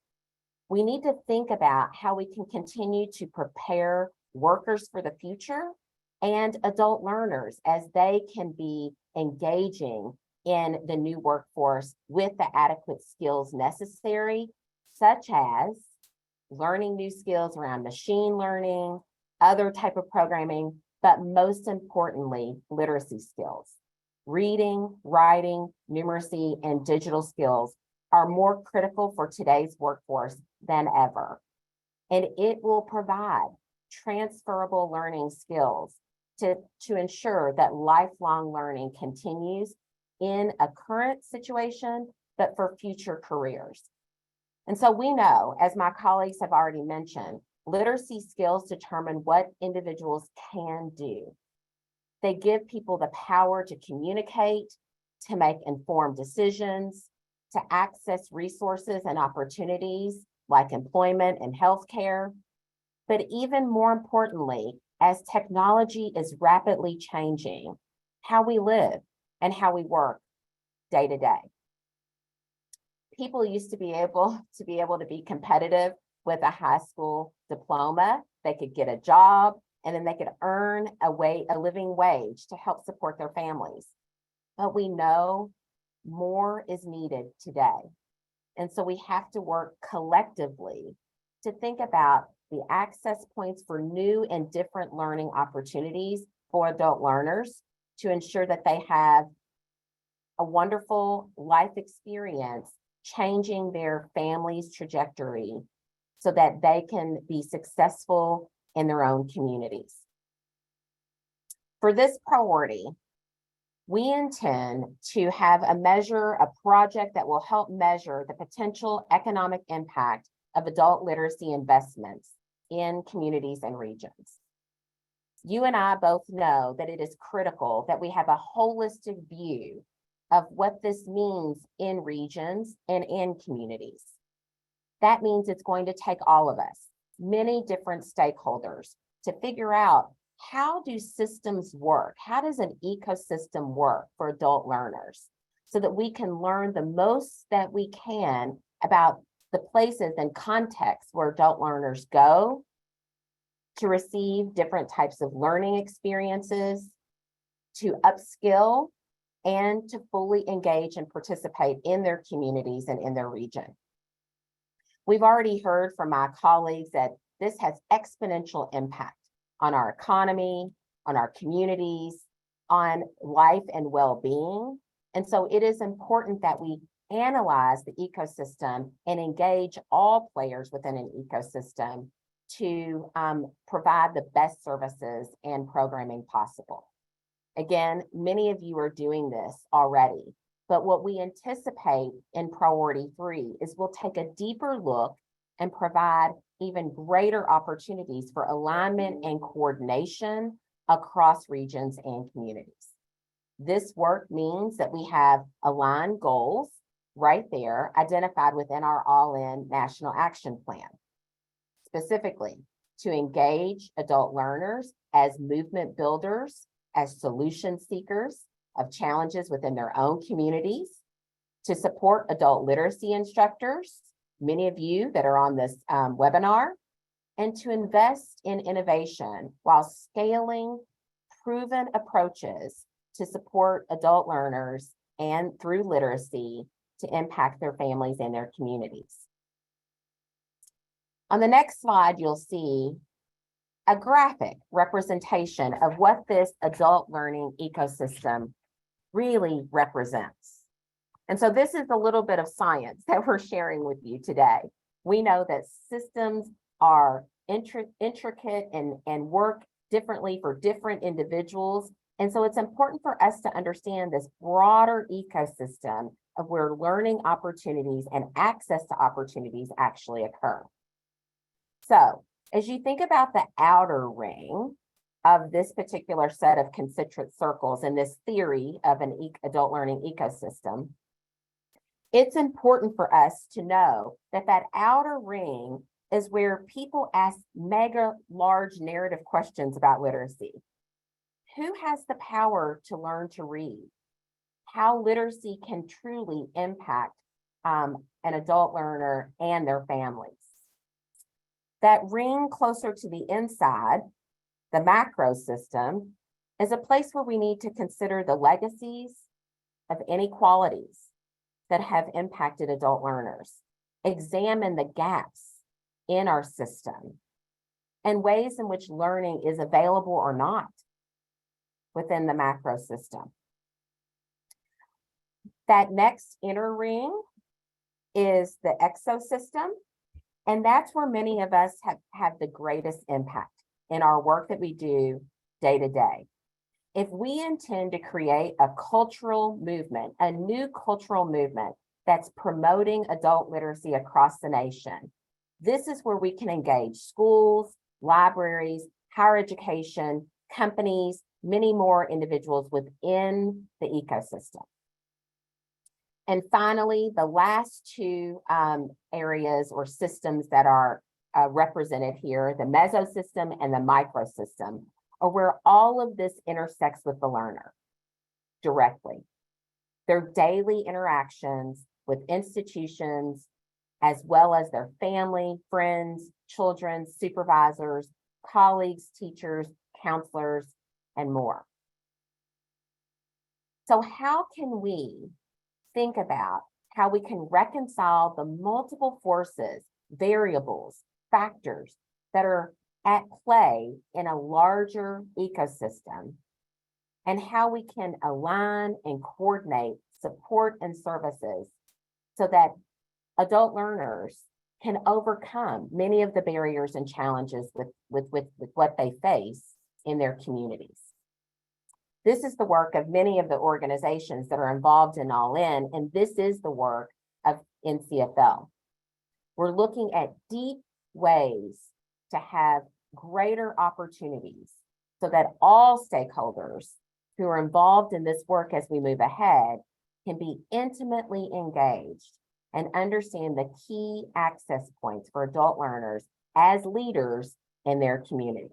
we need to think about how we can continue to prepare workers for the future and adult learners as they can be engaging in the new workforce with the adequate skills necessary, such as learning new skills around machine learning, other type of programming, but most importantly, literacy skills. Reading, writing, numeracy, and digital skills are more critical for today's workforce than ever. And it will provide transferable learning skills to ensure that lifelong learning continues in a current situation, but for future careers. And so we know, as my colleagues have already mentioned, literacy skills determine what individuals can do. They give people the power to communicate, to make informed decisions, to access resources and opportunities like employment and healthcare. But even more importantly, as technology is rapidly changing how we live and how we work day to day. People used to be able to be competitive with a high school diploma. They could get a job and then they could earn a living wage to help support their families. But we know more is needed today. And so we have to work collectively to think about the access points for new and different learning opportunities for adult learners to ensure that they have a wonderful life experience, changing their family's trajectory so that they can be successful in their own communities. For this priority, we intend to have a project that will help measure the potential economic impact of adult literacy investments in communities and regions. You and I both know that it is critical that we have a holistic view of what this means in regions and in communities. That means it's going to take all of us, many different stakeholders, to figure out how do systems work? How does an ecosystem work for adult learners so that we can learn the most that we can about the places and contexts where adult learners go to receive different types of learning experiences, to upskill, and to fully engage and participate in their communities and in their region. We've already heard from my colleagues that this has exponential impact on our economy, on our communities, on life and well-being. And so it is important that we analyze the ecosystem and engage all players within an ecosystem to provide the best services and programming possible. Again, many of you are doing this already, but what we anticipate in priority 3 is we'll take a deeper look and provide even greater opportunities for alignment and coordination across regions and communities. This work means that we have aligned goals right there identified within our all-in national action plan, specifically to engage adult learners as movement builders, as solution seekers of challenges within their own communities, to support adult literacy instructors, many of you that are on this webinar, and to invest in innovation while scaling proven approaches to support adult learners and through literacy to impact their families and their communities. On the next slide, you'll see a graphic representation of what this adult learning ecosystem really represents. And so this is a little bit of science that we're sharing with you today. We know that systems are intricate and work differently for different individuals. And so it's important for us to understand this broader ecosystem of where learning opportunities and access to opportunities actually occur. So as you think about the outer ring of this particular set of concentric circles in this theory of an adult learning ecosystem, it's important for us to know that that outer ring is where people ask mega large narrative questions about literacy. Who has the power to learn to read? How literacy can truly impact an adult learner and their families. That ring closer to the inside, the macro system, is a place where we need to consider the legacies, of inequalities that have impacted adult learners, examine the gaps in our system, and ways in which learning is available or not within the macro system. That next inner ring is the exosystem, and that's where many of us have the greatest impact in our work that we do day to day. If we intend to create a cultural movement, a new cultural movement that's promoting adult literacy across the nation, this is where we can engage schools, libraries, higher education, companies, many more individuals within the ecosystem. And finally, the last two areas or systems that are represented here, the mesosystem and the microsystem, are where all of this intersects with the learner directly. Their daily interactions with institutions, as well as their family, friends, children, supervisors, colleagues, teachers, counselors, and more. So how can we think about how we can reconcile the multiple forces, variables, factors that are at play in a larger ecosystem, and how we can align and coordinate support and services so that adult learners can overcome many of the barriers and challenges with what they face in their communities. This is the work of many of the organizations that are involved in All In, and this is the work of NCFL. We're looking at deep ways to have greater opportunities so that all stakeholders who are involved in this work as we move ahead can be intimately engaged and understand the key access points for adult learners as leaders in their community.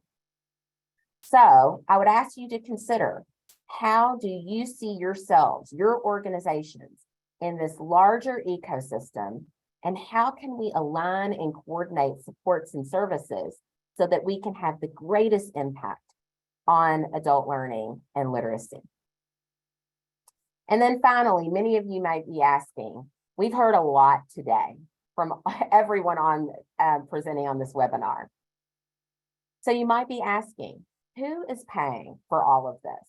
So I would ask you to consider, how do you see yourselves, your organizations, in this larger ecosystem, and how can we align and coordinate supports and services so that we can have the greatest impact on adult learning and literacy? And then finally, many of you might be asking, we've heard a lot today from everyone on presenting on this webinar. So you might be asking, who is paying for all of this?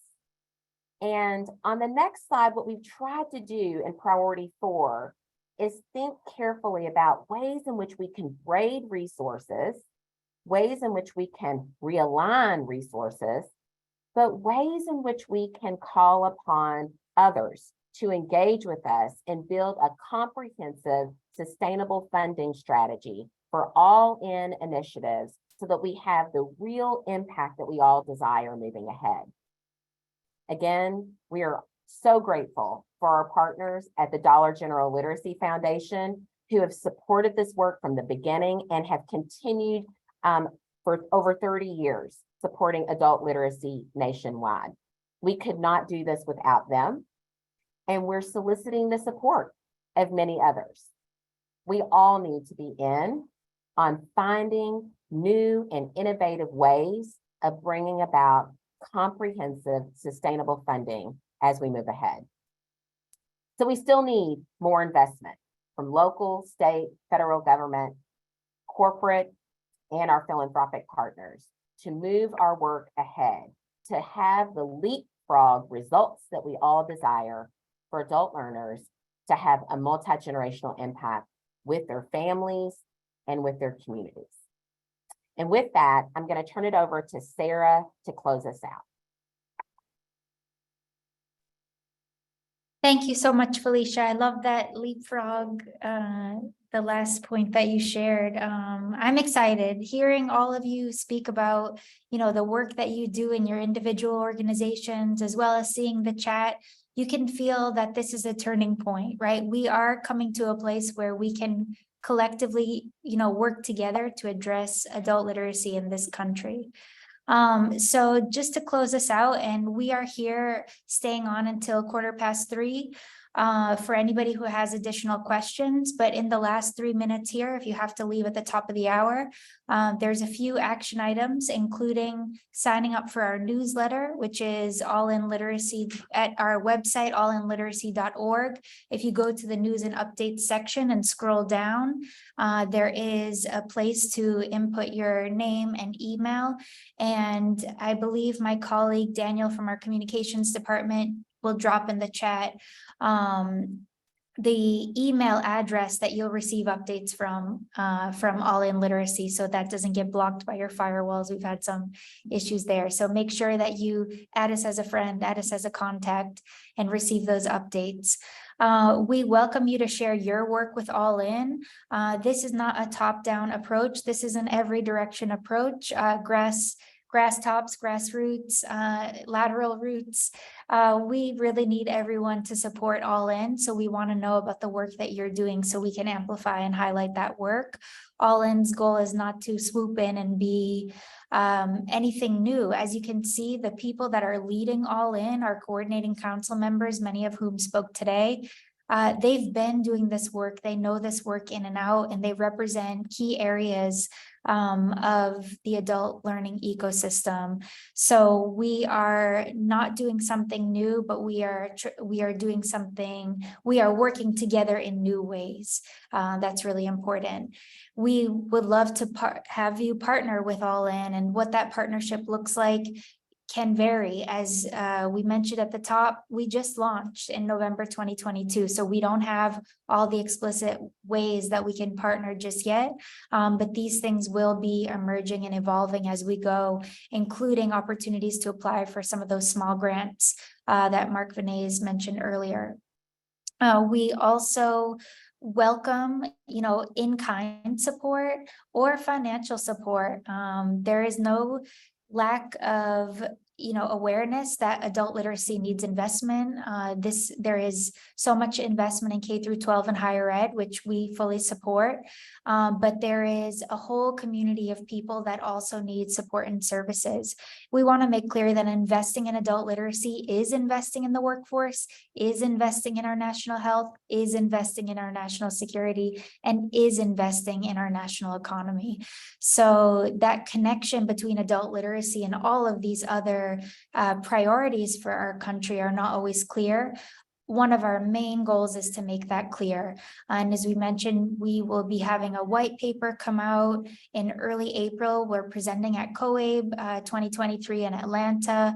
And on the next slide, what we've tried to do in priority 4 is think carefully about ways in which we can braid resources, ways in which we can realign resources, but ways in which we can call upon others to engage with us and build a comprehensive, sustainable funding strategy for all-in initiatives so that we have the real impact that we all desire moving ahead. Again, we are so grateful for our partners at the Dollar General Literacy Foundation who have supported this work from the beginning and have continued for over 30 years supporting adult literacy nationwide. We could not do this without them, and we're soliciting the support of many others. We all need to be in on finding new and innovative ways of bringing about comprehensive, sustainable funding as we move ahead. So we still need more investment from local, state, federal government, corporate, and our philanthropic partners to move our work ahead, to have the leapfrog results that we all desire for adult learners to have a multi-generational impact with their families and with their communities. And with that, I'm going to turn it over to Sarah to close us out. Thank you so much, Felicia. I love that leapfrog, the last point that you shared. I'm excited hearing all of you speak about, the work that you do in your individual organizations, as well as seeing the chat. You can feel that this is a turning point, right? We are coming to a place where we can collectively, work together to address adult literacy in this country. So just to close us out, and we are here staying on until 3:15. for anybody who has additional questions. But in the last 3 minutes here, if you have to leave at the top of the hour, there's a few action items, including signing up for our newsletter, which is All In Literacy at our website, allinliteracy.org. If you go to the news and updates section and scroll down, there is a place to input your name and email. And I believe my colleague Daniel from our communications department will drop in the chat the email address that you'll receive updates from All In Literacy, so that doesn't get blocked by your firewalls. We've had some issues there. So make sure that you add us as a friend, add us as a contact, and receive those updates. We welcome you to share your work with All In. This is not a top-down approach. This is an every direction approach. Grass tops, grassroots, lateral roots. We really need everyone to support All In. So we want to know about the work that you're doing so we can amplify and highlight that work. All In's goal is not to swoop in and be anything new. As you can see, the people that are leading All In are coordinating council members, many of whom spoke today. They've been doing this work. They know this work in and out, and they represent key areas of the adult learning ecosystem. So we are not doing something new, but we are doing something, we are working together in new ways. That's really important. We would love to have you partner with All In, and what that partnership looks like can vary. As we mentioned at the top, we just launched in November 2022, so we don't have all the explicit ways that we can partner just yet, but these things will be emerging and evolving as we go, including opportunities to apply for some of those small grants that Mark Vinay's mentioned earlier. We also welcome, in-kind support or financial support. There is no lack of awareness that adult literacy needs investment. There is so much investment in K through 12 and higher ed, which we fully support. But there is a whole community of people that also need support and services. We want to make clear that investing in adult literacy is investing in the workforce, is investing in our national health, is investing in our national security, and is investing in our national economy. So that connection between adult literacy and all of these other priorities for our country are not always clear. One of our main goals is to make that clear. And as we mentioned, we will be having a white paper come out in early April. We're presenting at COABE 2023 in Atlanta.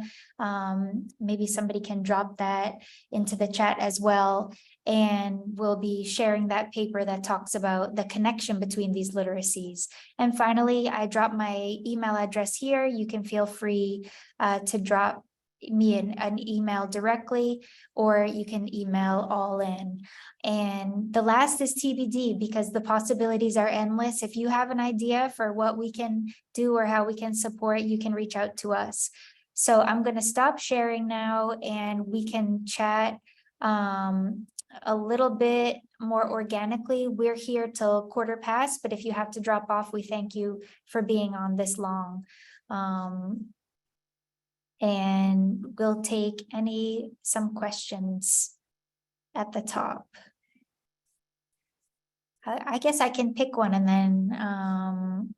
Maybe somebody can drop that into the chat as well. And we'll be sharing that paper that talks about the connection between these literacies. And finally, I dropped my email address here. You can feel free to drop me an email directly, or you can email All In. And the last is TBD, because the possibilities are endless. If you have an idea for what we can do or how we can support, you can reach out to us. So I'm going to stop sharing now, and we can chat a little bit more organically. We're here till 1:15, but if you have to drop off, we thank you for being on this long. And we'll take some questions at the top. I guess I can pick one and then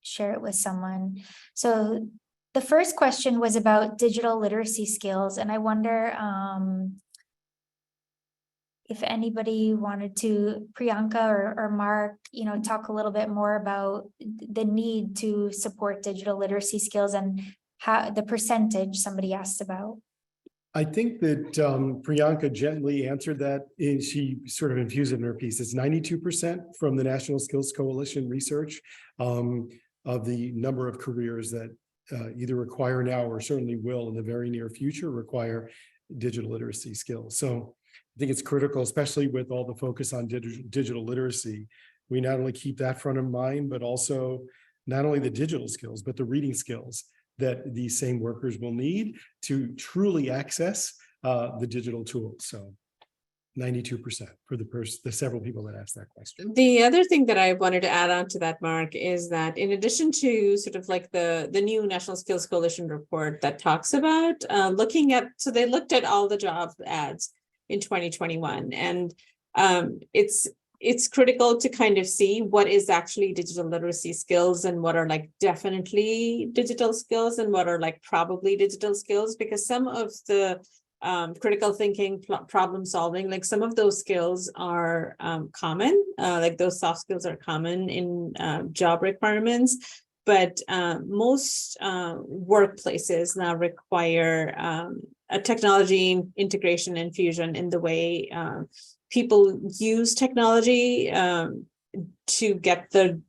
share it with someone. So the first question was about digital literacy skills, and I wonder if anybody wanted to, Priyanka or Mark, talk a little bit more about the need to support digital literacy skills and how the percentage somebody asked about. I think that Priyanka gently answered that. She sort of infused it in her piece. It's 92% from the National Skills Coalition research of the number of careers that either require now or certainly will in the very near future require digital literacy skills. So I think it's critical, especially with all the focus on digital literacy. We not only keep that front of mind, but also not only the digital skills, but the reading skills that these same workers will need to truly access the digital tools. So 92% for the several people that asked that question. The other thing that I wanted to add on to that, Mark, is that in addition to sort of like the new National Skills Coalition report that talks about so they looked at all the job ads in 2021. And it's critical to kind of see what is actually digital literacy skills and what are like definitely digital skills and what are like probably digital skills, because some of the critical thinking, problem solving, like some of those skills are common, like those soft skills are common in job requirements. But most workplaces now require a technology integration and fusion in the way people use technology to get the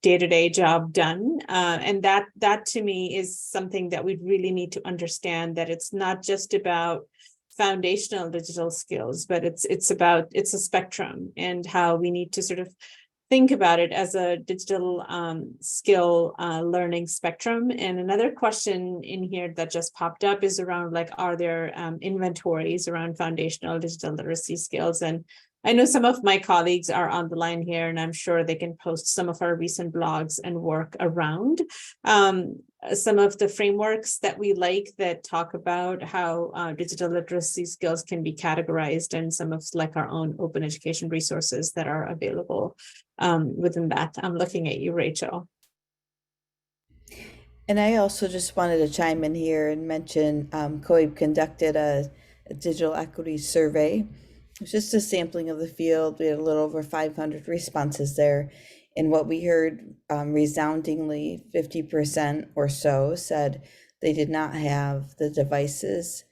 day-to-day job done, and that to me is something that we really need to understand, that it's not just about foundational digital skills, but it's a spectrum, and how we need to sort of think about it as a digital skill learning spectrum. And another question in here that just popped up is around like, are there inventories around foundational digital literacy skills? And I know some of my colleagues are on the line here, and I'm sure they can post some of our recent blogs and work around some of the frameworks that we like that talk about how digital literacy skills can be categorized, and some of like our own open education resources that are available within that. I'm looking at you, Rachel. And I also just wanted to chime in here and mention COEB conducted a digital equity survey. It was just a sampling of the field. We had a little over 500 responses there. And what we heard resoundingly, 50% or so said they did not have the devices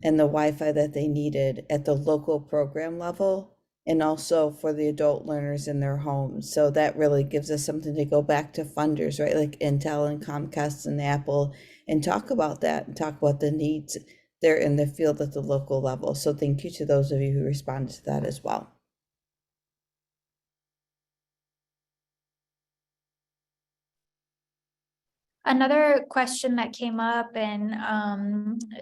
and the Wi-Fi that they needed at the local program level, and also for the adult learners in their homes. So that really gives us something to go back to funders, right? Like Intel and Comcast and Apple, and talk about that and talk about the needs there in the field at the local level. So thank you to those of you who responded to that as well. Another question that came up, and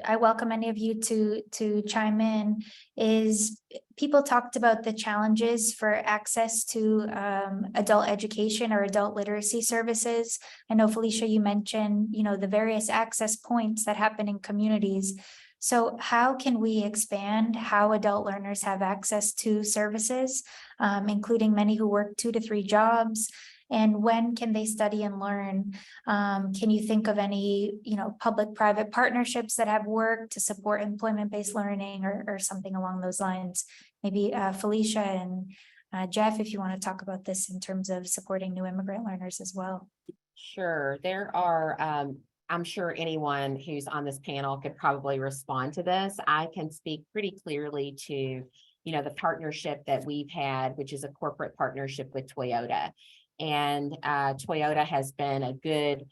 I welcome any of you to chime in, is people talked about the challenges for access to adult education or adult literacy services. I know, Felicia, you mentioned, the various access points that happen in communities. So how can we expand how adult learners have access to services, including many who work 2 to 3 jobs? And when can they study and learn? Can you think of any, public-private partnerships that have worked to support employment-based learning or something along those lines? Maybe Felicia and Jeff, if you want to talk about this in terms of supporting new immigrant learners as well. Sure. There are, I'm sure anyone who's on this panel could probably respond to this. I can speak pretty clearly to, the partnership that we've had, which is a corporate partnership with Toyota. And Toyota has been a good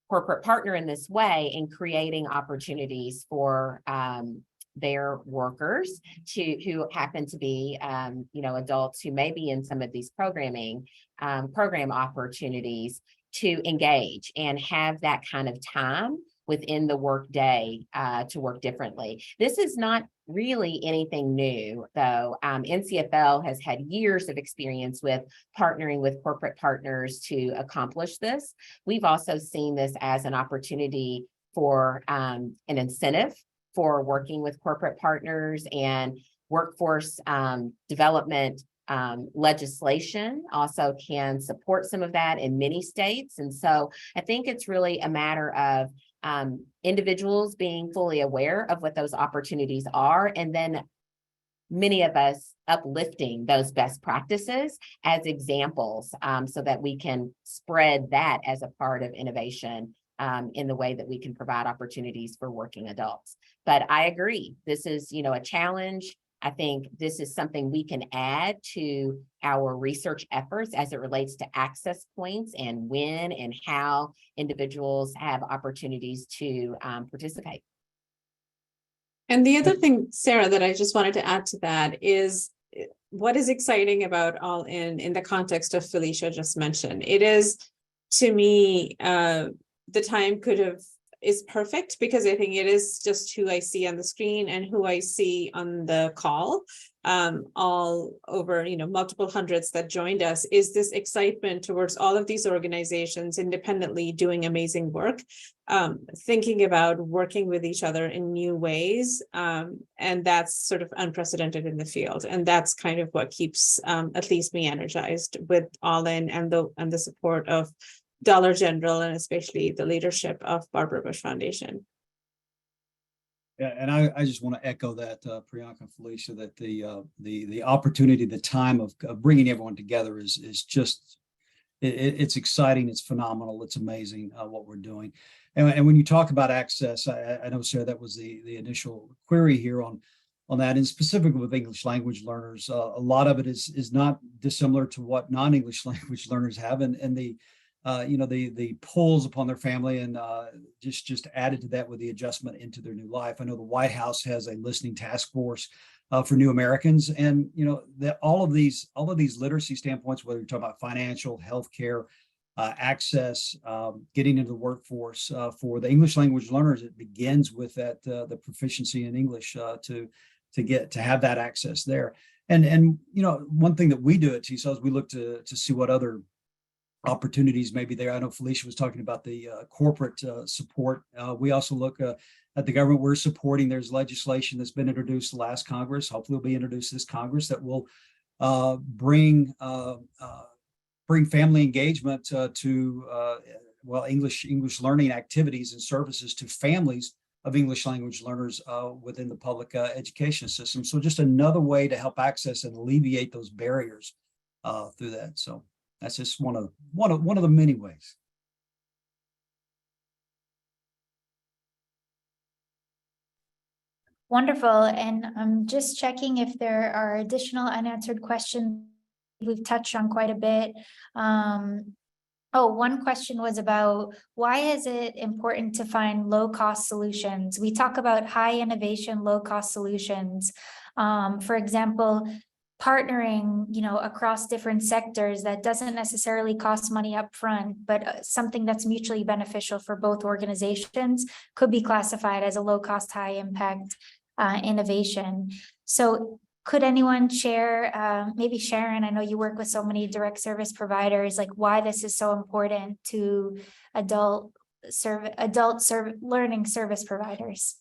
corporate partner in this way in creating opportunities for their workers who happen to be, adults who may be in some of these program opportunities to engage and have that kind of time within the workday to work differently. This is not really anything new, though. NCFL has had years of experience with partnering with corporate partners to accomplish this. We've also seen this as an opportunity for an incentive for working with corporate partners, and workforce development legislation also can support some of that in many states. And so I think it's really a matter of individuals being fully aware of what those opportunities are, and then many of us uplifting those best practices as examples, so that we can spread that as a part of innovation in the way that we can provide opportunities for working adults. But I agree, this is, a challenge. I think this is something we can add to our research efforts as it relates to access points and when and how individuals have opportunities to participate. And the other thing, Sarah, that I just wanted to add to that is what is exciting about All in the context of Felicia just mentioned. It is, to me, the time could have is perfect because I think it is just who I see on the screen and who I see on the call, all over, multiple hundreds that joined us, is this excitement towards all of these organizations independently doing amazing work, thinking about working with each other in new ways. And that's sort of unprecedented in the field. And that's kind of what keeps at least me energized with All In and the support of Dollar General, and especially the leadership of Barbara Bush Foundation. Yeah, and I just want to echo that, Priyanka and Felicia, that the opportunity, the time of bringing everyone together is just, it's exciting, it's phenomenal, it's amazing what we're doing. And when you talk about access, I know, Sarah, that was the initial query here on that, and specifically with English language learners, a lot of it is not dissimilar to what non-English language learners have, and the the pulls upon their family, and just added to that with the adjustment into their new life. I know the White House has a listening task force for new Americans, and that all of these literacy standpoints, whether you're talking about financial, healthcare, access, getting into the workforce, for the English language learners, it begins with that the proficiency in English to have that access there. And one thing that we do at TESOL is we look to see what other opportunities may be there. I know Felicia was talking about the corporate support. We also look at the government we're supporting. There's legislation that's been introduced last Congress, hopefully will be introduced this Congress, that will bring family engagement to English learning activities and services to families of English language learners within the public education system. So just another way to help access and alleviate those barriers through that. So that's just one of the many ways. Wonderful. And I'm just checking if there are additional unanswered questions. We've touched on quite a bit. One question was about why is it important to find low-cost solutions? We talk about high innovation, low-cost solutions. For example, partnering, across different sectors that doesn't necessarily cost money up front, but something that's mutually beneficial for both organizations could be classified as a low-cost, high-impact innovation. So could anyone share, maybe Sharon, I know you work with so many direct service providers, like why this is so important to adult learning service providers?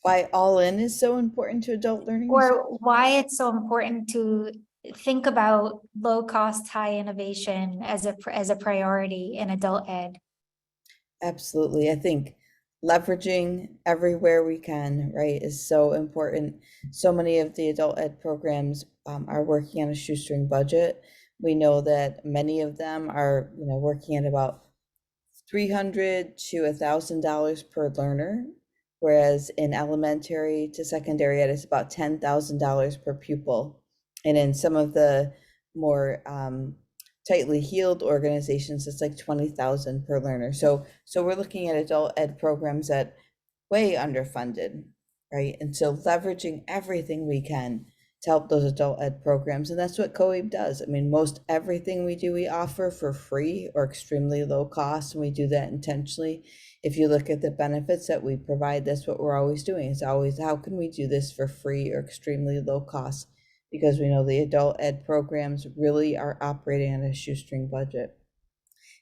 Why All In is so important to adult learning? Or why it's so important to think about low-cost, high innovation as a priority in adult ed? Absolutely. I think leveraging everywhere we can, right, is so important. So many of the adult ed programs are working on a shoestring budget. We know that many of them are, working at about $300 to $1,000 per learner, whereas in elementary to secondary ed, it's about $10,000 per pupil. And in some of the more tightly heeled organizations, it's like $20,000 per learner. So we're looking at adult ed programs that way underfunded, right? And so leveraging everything we can to help those adult ed programs. And that's what COEB does. I mean, most everything we do, we offer for free or extremely low cost. And we do that intentionally. If you look at the benefits that we provide, that's what we're always doing. It's always, how can we do this for free or extremely low cost? Because we know the adult ed programs really are operating on a shoestring budget.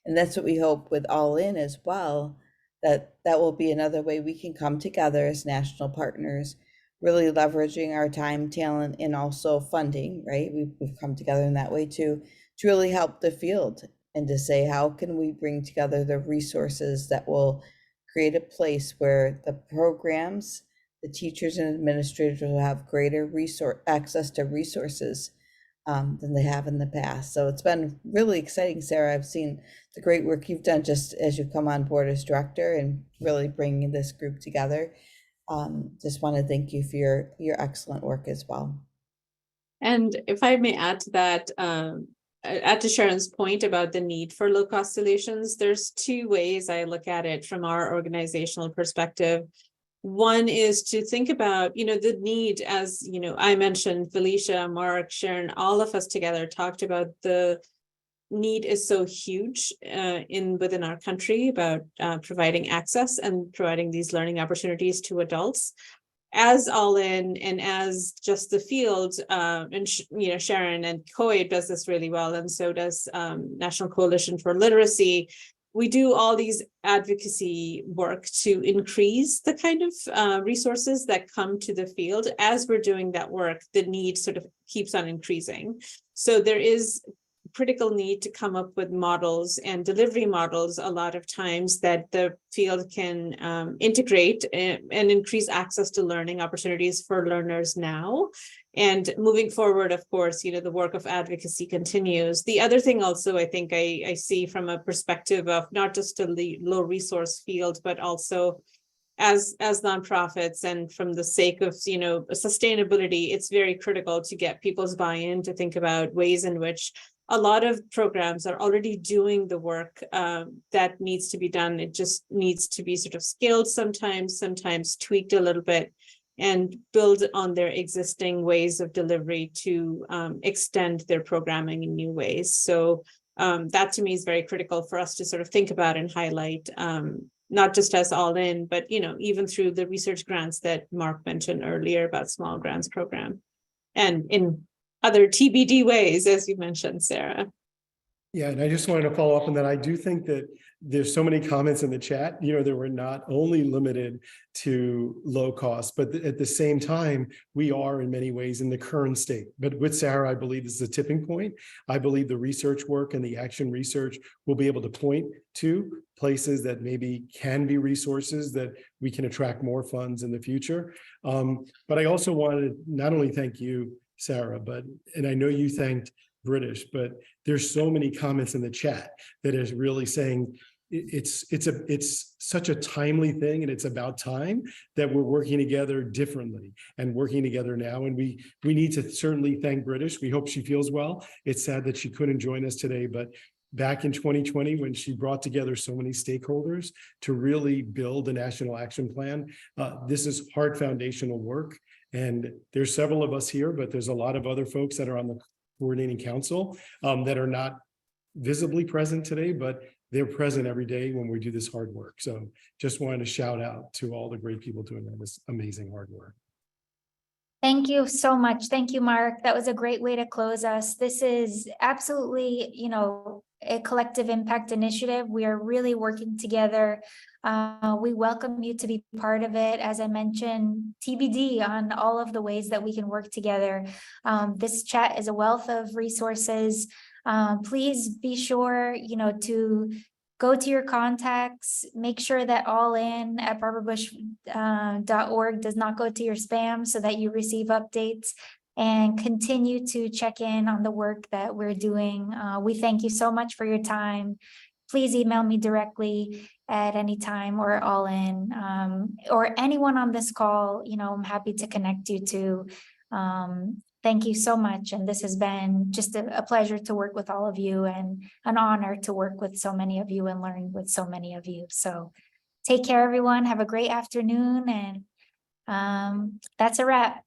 And that's what we hope with All In as well, that will be another way we can come together as national partners, really leveraging our time, talent, and also funding, right? We've come together in that way to really help the field and to say, how can we bring together the resources that will create a place where the programs, the teachers and administrators will have greater access to resources than they have in the past. So it's been really exciting, Sarah. I've seen the great work you've done just as you've come on board as director and really bringing this group together. Just want to thank you for your excellent work as well. And if I may add to that, add to Sharon's point about the need for low-cost solutions, there's two ways I look at it from our organizational perspective. One is to think about, the need, as, I mentioned, Felicia, Mark, Sharon, all of us together talked about the need is so huge within our country about providing access and providing these learning opportunities to adults. As All In and as Just the Field, and Sharon and COID does this really well, and so does National Coalition for Literacy. We do all these advocacy work to increase the kind of resources that come to the field. As we're doing that work, the need sort of keeps on increasing. So there is critical need to come up with models and delivery models a lot of times that the field can integrate and increase access to learning opportunities for learners now. And moving forward, of course, the work of advocacy continues. The other thing also, I think I see from a perspective of not just a low resource field, but also as nonprofits, and from the sake of sustainability, it's very critical to get people's buy-in to think about ways in which a lot of programs are already doing the work that needs to be done. It just needs to be sort of scaled sometimes tweaked a little bit, and build on their existing ways of delivery to extend their programming in new ways. So that to me is very critical for us to sort of think about and highlight, not just as All In, but even through the research grants that Mark mentioned earlier about small grants program, and in other TBD ways, as you mentioned, Sarah. Yeah, and I just wanted to follow up on that. I do think that there's so many comments in the chat, that we're not only limited to low cost, but at the same time, we are in many ways in the current state. But with Sarah, I believe this is a tipping point. I believe the research work and the action research will be able to point to places that maybe can be resources that we can attract more funds in the future. But I also wanted to not only thank you, Sarah, and I know you thanked British, but there's so many comments in the chat that is really saying it's such a timely thing, and it's about time that we're working together differently and working together now. And we need to certainly thank British. We hope she feels well. It's sad that she couldn't join us today, but back in 2020, when she brought together so many stakeholders to really build a national action plan, this is hard foundational work. And there's several of us here, but there's a lot of other folks that are on the coordinating council that are not visibly present today, but they're present every day when we do this hard work. So just wanted to shout out to all the great people doing this amazing hard work. Thank you so much. Thank you, Mark. That was a great way to close us. This is absolutely, a collective impact initiative. We are really working together. We welcome you to be part of it. As I mentioned, TBD on all of the ways that we can work together. This chat is a wealth of resources. Please be sure, to go to your contacts, make sure that allin@barberbush.org does not go to your spam so that you receive updates, and continue to check in on the work that we're doing. We thank you so much for your time. Please email me directly at any time, or All In, or anyone on this call. I'm happy to connect you to. Thank you so much. And this has been just a pleasure to work with all of you, and an honor to work with so many of you and learn with so many of you. So take care, everyone. Have a great afternoon. And that's a wrap.